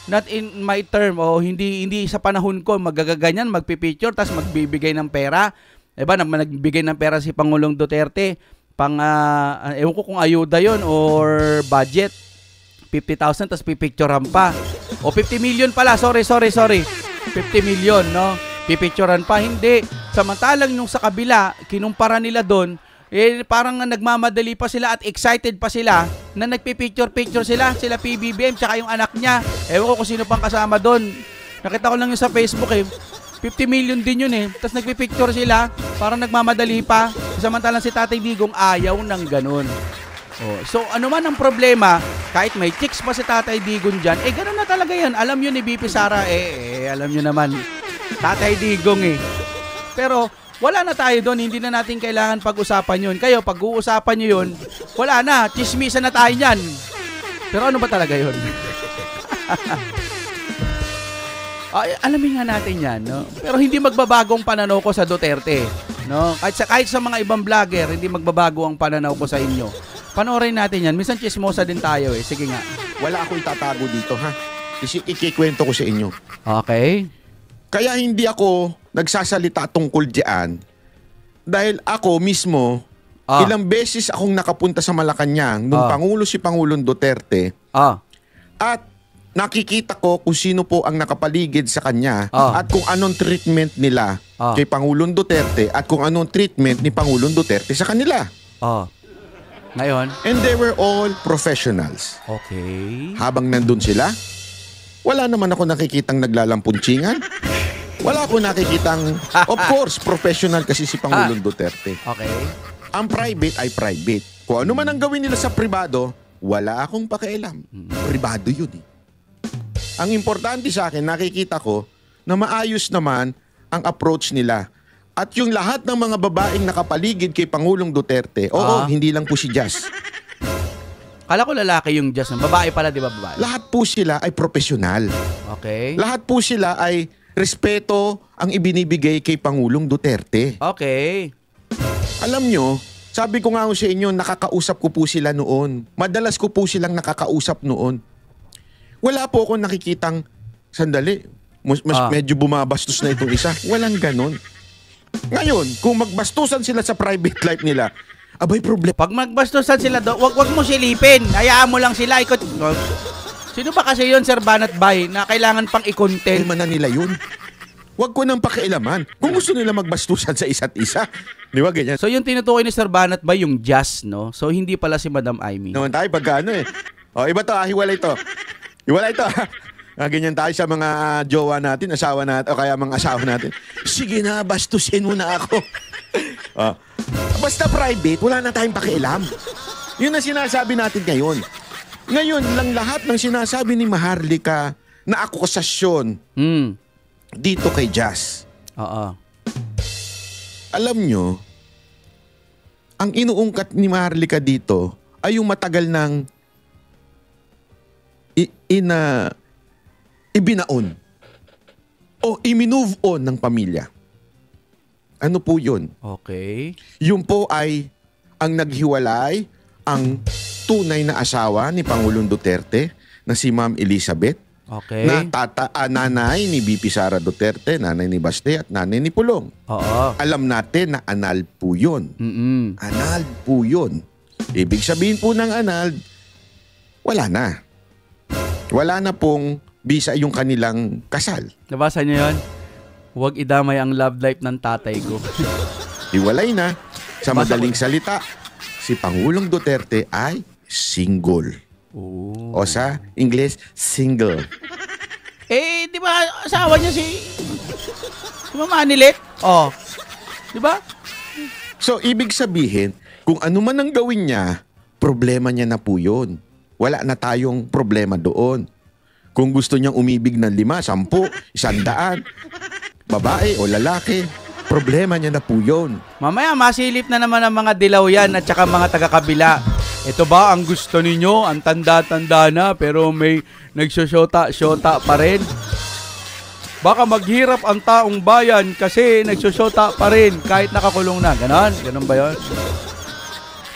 Not in my term, hindi sa panahon ko magagaganyan, magpipicture tapos magbibigay ng pera. Diba, nagbigay ng pera si Pangulong Duterte pang ewan ko kung ayuda yon or budget. 50,000 tapos pipicturean pa. O 50 million pala, sorry. 50 million, no? Pipicturean pa, hindi. Samantalang nung sa kabila, kinumpara nila doon, parang nagmamadali pa sila at excited pa sila na nagpipicture sila PBBM tsaka yung anak niya. Ewan ko kung sino pang kasama doon. Nakita ko lang yun sa Facebook 50 million din yun Tapos nagpipicture sila, parang nagmamadali pa. Samantalang si Tatay Digong ayaw ng ganun. So ano man ang problema, kahit may chicks pa si Tatay Digong dyan, ganun na talaga yan. Alam yun ni BP Sara, alam nyo naman, Tatay Digong Pero wala na tayo doon, hindi na natin kailangan pag-usapan yun. Kayo, pag-uusapan nyo yun, wala na, chismisan na tayo yan. Pero ano ba talaga yun? Alamin nga natin yan, no? Pero hindi magbabagong pananaw ko sa Duterte, no? Kahit sa mga ibang vlogger, hindi magbabago ang pananaw ko sa inyo. Panoorin natin yan. Minsan chismosa din tayo Sige nga. Wala akong itatago dito, ha? Ikikwento ko sa inyo. Okay. Kaya hindi ako nagsasalita tungkol diyan dahil ako mismo, ilang beses akong nakapunta sa Malacanang nung Pangulo si Pangulong Duterte at nakikita ko kung sino po ang nakapaligid sa kanya at kung anong treatment nila kay Pangulong Duterte at kung anong treatment ni Pangulong Duterte sa kanila. Ngayon? And they were all professionals. Okay. Habang nandun sila, Wala naman ako nakikitang naglalampunchingan. Wala ako nakikitang, of course, professional kasi si Pangulong Duterte. Okay. Ang private ay private. Kung ano man ang gawin nila sa pribado, wala akong pakialam. Pribado yun eh. Ang importante sa akin, nakikita ko na maayos naman ang approach nila. At yung lahat ng mga babaeng nakapaligid kay Pangulong Duterte, hindi lang po si Jazz. Kala ko lalaki yung Jazz. Babae pala, di ba babae? Lahat po sila ay profesional. Okay. Lahat po sila ay respeto ang ibinibigay kay Pangulong Duterte. Okay. Alam nyo, sabi ko nga sa inyo, nakakausap ko po sila noon. Madalas ko po silang nakakausap noon. Wala po akong nakikitang, sandali, medyo bumabastos na itong isa. Walang ganon. Ngayon, kung magbastusan sila sa private life nila, abay problema. Pag magbastusan sila wag mo silipin. Hayaan mo lang sila. Sino ba kasi yun, Sir Banat Bay, na kailangan pang i-content? Ilman na nila yun. Wag ko nang pakialaman. Kung gusto nila magbastusan sa isa't isa. Di ba ganyan? So yung tinutukoy ni Sir Banat Bay, yung Jazz, no? So hindi pala si Madam Amy. Naman tayo pagka ano eh. O iba to, hiwalay to. Hiwalay to. Ganyan tayo sa mga jowa natin, asawa natin, o kaya mga asawa natin. Sige na, bastusin mo na ako. Basta private, wala na tayong pakialam. Yun ang sinasabi natin ngayon. Ngayon lang lahat ng sinasabi ni Maharlika na akusasyon dito kay Jazz. Oo. Alam nyo, ang inuungkat ni Maharlika dito ay yung matagal ng ibinaon o i-move on ng pamilya. Ano po yun? Okay. Yun po ay ang naghiwalay ang tunay na asawa ni Pangulong Duterte na si Ma'am Elizabeth. Okay. Na nanay ni BP Sara Duterte, nanay ni Baste at nanay ni Pulong. Oo. Alam natin na anal po yun. Anal po yun. Ibig sabihin po ng anal, wala na. Wala na pong bisa yung kanilang kasal. Nabasa niyo yun? Huwag idamay ang love life ng tatay ko. Iwalay na. Sa madaling salita, si Pangulong Duterte ay single. O sa English, single. Eh, di ba asawa niya si Mama Anilet? Oh. Di ba? So, ibig sabihin, kung ano man ang gawin niya, problema niya na po yun. Wala na tayong problema doon. Kung gusto niyang umibig ng 5, 10, 100, babae o lalaki, problema niya na po yun. Mamaya, masilip na naman ang mga dilaw yan at saka mga taga-kabila. Ito ba ang gusto ninyo? Ang tanda-tanda na pero may nagsosyota-syota pa rin. Baka maghirap ang taong bayan kasi nagsosyota pa rin kahit nakakulong na. Ganon? Ganon ba yun?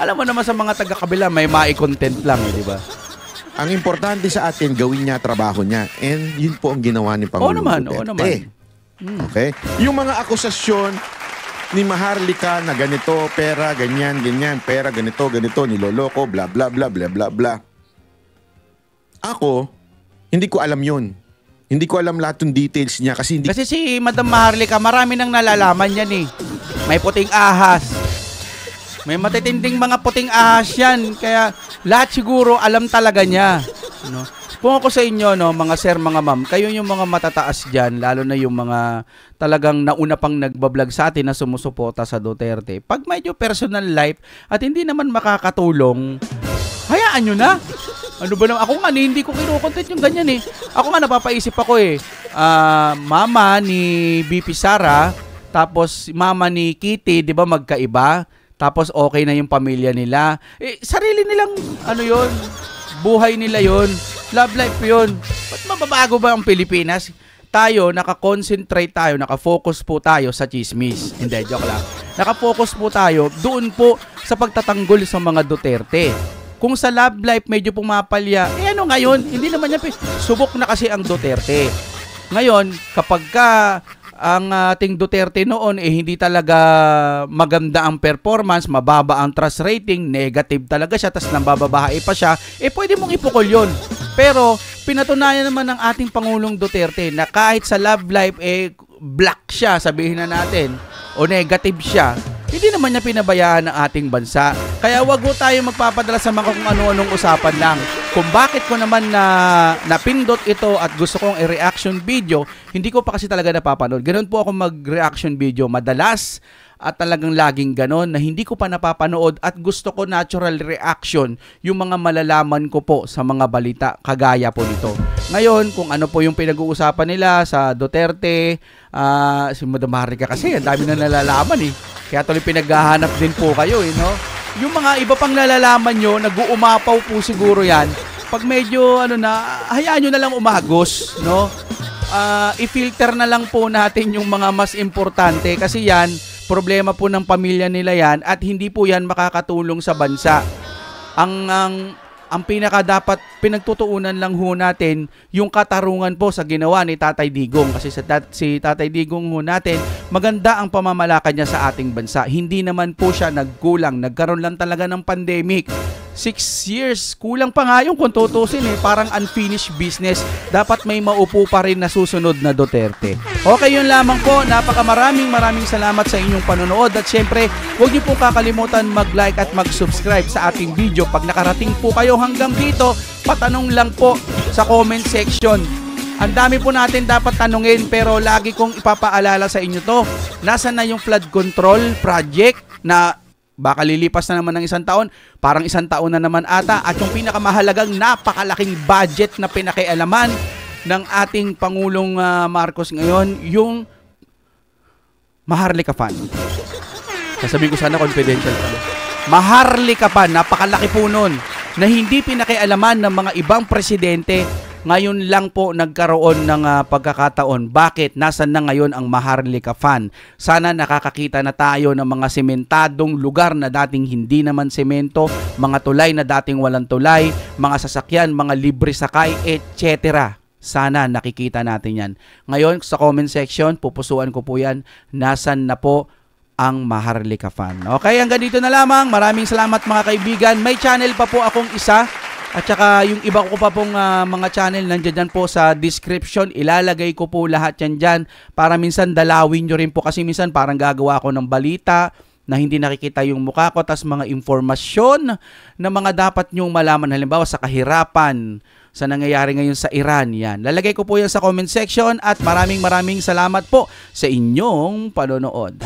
Alam mo naman sa mga taga-kabila, may mai-content lang, di ba? Ang importante sa atin, gawin niya trabaho niya. And yun po ang ginawa ni Pangulong Duterte. Oo naman. Okay? Yung mga akusasyon ni Maharlika na ganito, pera, ganyan, pera, ganito, niloloko, bla, bla, bla, bla, bla, bla. Ako, hindi ko alam yun. Hindi ko alam lahat ng details niya kasi hindi... Kasi si Madam Maharlika, marami nang nalalaman yan eh. May puting ahas. May matitinding mga puting ahas yan. Kaya lahat siguro alam talaga niya. No? Kung ako sa inyo, no, mga sir, mga ma'am, kayo yung mga matataas dyan, lalo na yung mga talagang nauna pang nagbablog sa atin na sumusuporta sa Duterte. Pag medyo personal life at hindi naman makakatulong, hayaan nyo na. Ano ba naman? Ako nga, hindi ko kinukontent yung ganyan eh. Ako nga, napapaisip ako eh. Mama ni BP Sara, tapos mama ni Kitty, di ba magkaiba? Tapos okay na yung pamilya nila. Eh, sarili nilang, ano yon, buhay nila yon, love life yon. Ba't mababago ba ang Pilipinas? Tayo, nakakonsentrate tayo, nakafocus po tayo sa chismis. Hindi, joke lang. Nakafocus po tayo doon po sa pagtatanggol sa mga Duterte. Kung sa love life medyo pumapalya, eh ano ngayon? Hindi naman yan, subok na kasi ang Duterte. Ngayon, kapag ka ang ating Duterte noon hindi talaga maganda ang performance, mababa ang trust rating, negative talaga siya, tas nambababae pa siya, pwede mong ipukol yun. Pero pinatunayan naman ng ating Pangulong Duterte na kahit sa love life black siya, sabihin na natin, o negative siya, hindi naman niya pinabayaan ang ating bansa. Kaya wag ho tayo magpapadala sa mga kung ano-anong usapan lang. Kung bakit ko naman napindot ito at gusto kong i-reaction video, hindi ko pa kasi talaga napapanood. Ganun po ako mag-reaction video madalas at talagang laging ganon na hindi ko pa napapanood at gusto ko natural reaction yung mga malalaman ko po sa mga balita kagaya po nito. Ngayon, kung ano po yung pinag-uusapan nila sa Duterte, si Madam Marika kasi, ang dami na nalalaman eh. Kaya tuloy pinaghahanap din po kayo eh, no? Yung mga iba pang nalalaman nyo, nag-uumapaw po siguro yan. Pag medyo, hayaan nyo na lang umagos, no? I-filter na lang po natin yung mga mas importante kasi yan, problema po ng pamilya nila yan at hindi po yan makakatulong sa bansa. Ang pinaka dapat pinagtutuunan lang ho natin yung katarungan po sa ginawa ni Tatay Digong kasi si Tatay Digong ho natin maganda ang pamamalakad niya sa ating bansa. Hindi naman po siya nagkulang, nagkaroon lang talaga ng pandemic. 6 years, kulang pa nga yung kung tutusin eh, parang unfinished business. Dapat may maupo pa rin na susunod na Duterte. Okay, yun lamang po. Maraming salamat sa inyong panonood at syempre, huwag niyo po kakalimutan mag-like at mag-subscribe sa ating video. Pag nakarating po kayo hanggang dito, patanong lang po sa comment section. Ang dami po natin dapat tanungin pero lagi kong ipapaalala sa inyo to. Nasaan na yung flood control project na baka lilipas na naman ng 1 taon, parang 1 taon na naman ata. At yung pinakamahalagang napakalaking budget na pinakialaman ng ating Pangulong Marcos ngayon, yung Maharlika Fund. Sasabihin ko sana confidential pa. Maharlika Fund, napakalaki po nun, na hindi pinakialaman ng mga ibang presidente. Ngayon lang po nagkaroon ng pagkakataon. Bakit? Nasaan na ngayon ang Maharlika Fund? Sana nakakakita na tayo ng mga sementadong lugar na dating hindi naman semento, mga tulay na dating walang tulay, mga sasakyan, mga libre sakay, etc. Sana nakikita natin yan. Ngayon sa comment section, pupusuan ko po yan. Nasaan na po ang Maharlika Fund? Okay, hanggang dito na lamang. Maraming salamat mga kaibigan. May channel pa po akong isa. At saka yung iba ko pa pong mga channel nandiyan dyan po sa description. Ilalagay ko po lahat yan dyan para minsan dalawin nyo rin po. Kasi minsan parang gagawa ko ng balita na hindi nakikita yung mukha ko. Tas mga informasyon na mga dapat nyong malaman. Halimbawa sa kahirapan, sa nangyayari ngayon sa Iran. Yan. Lalagay ko po yan sa comment section. At maraming salamat po sa inyong panonood.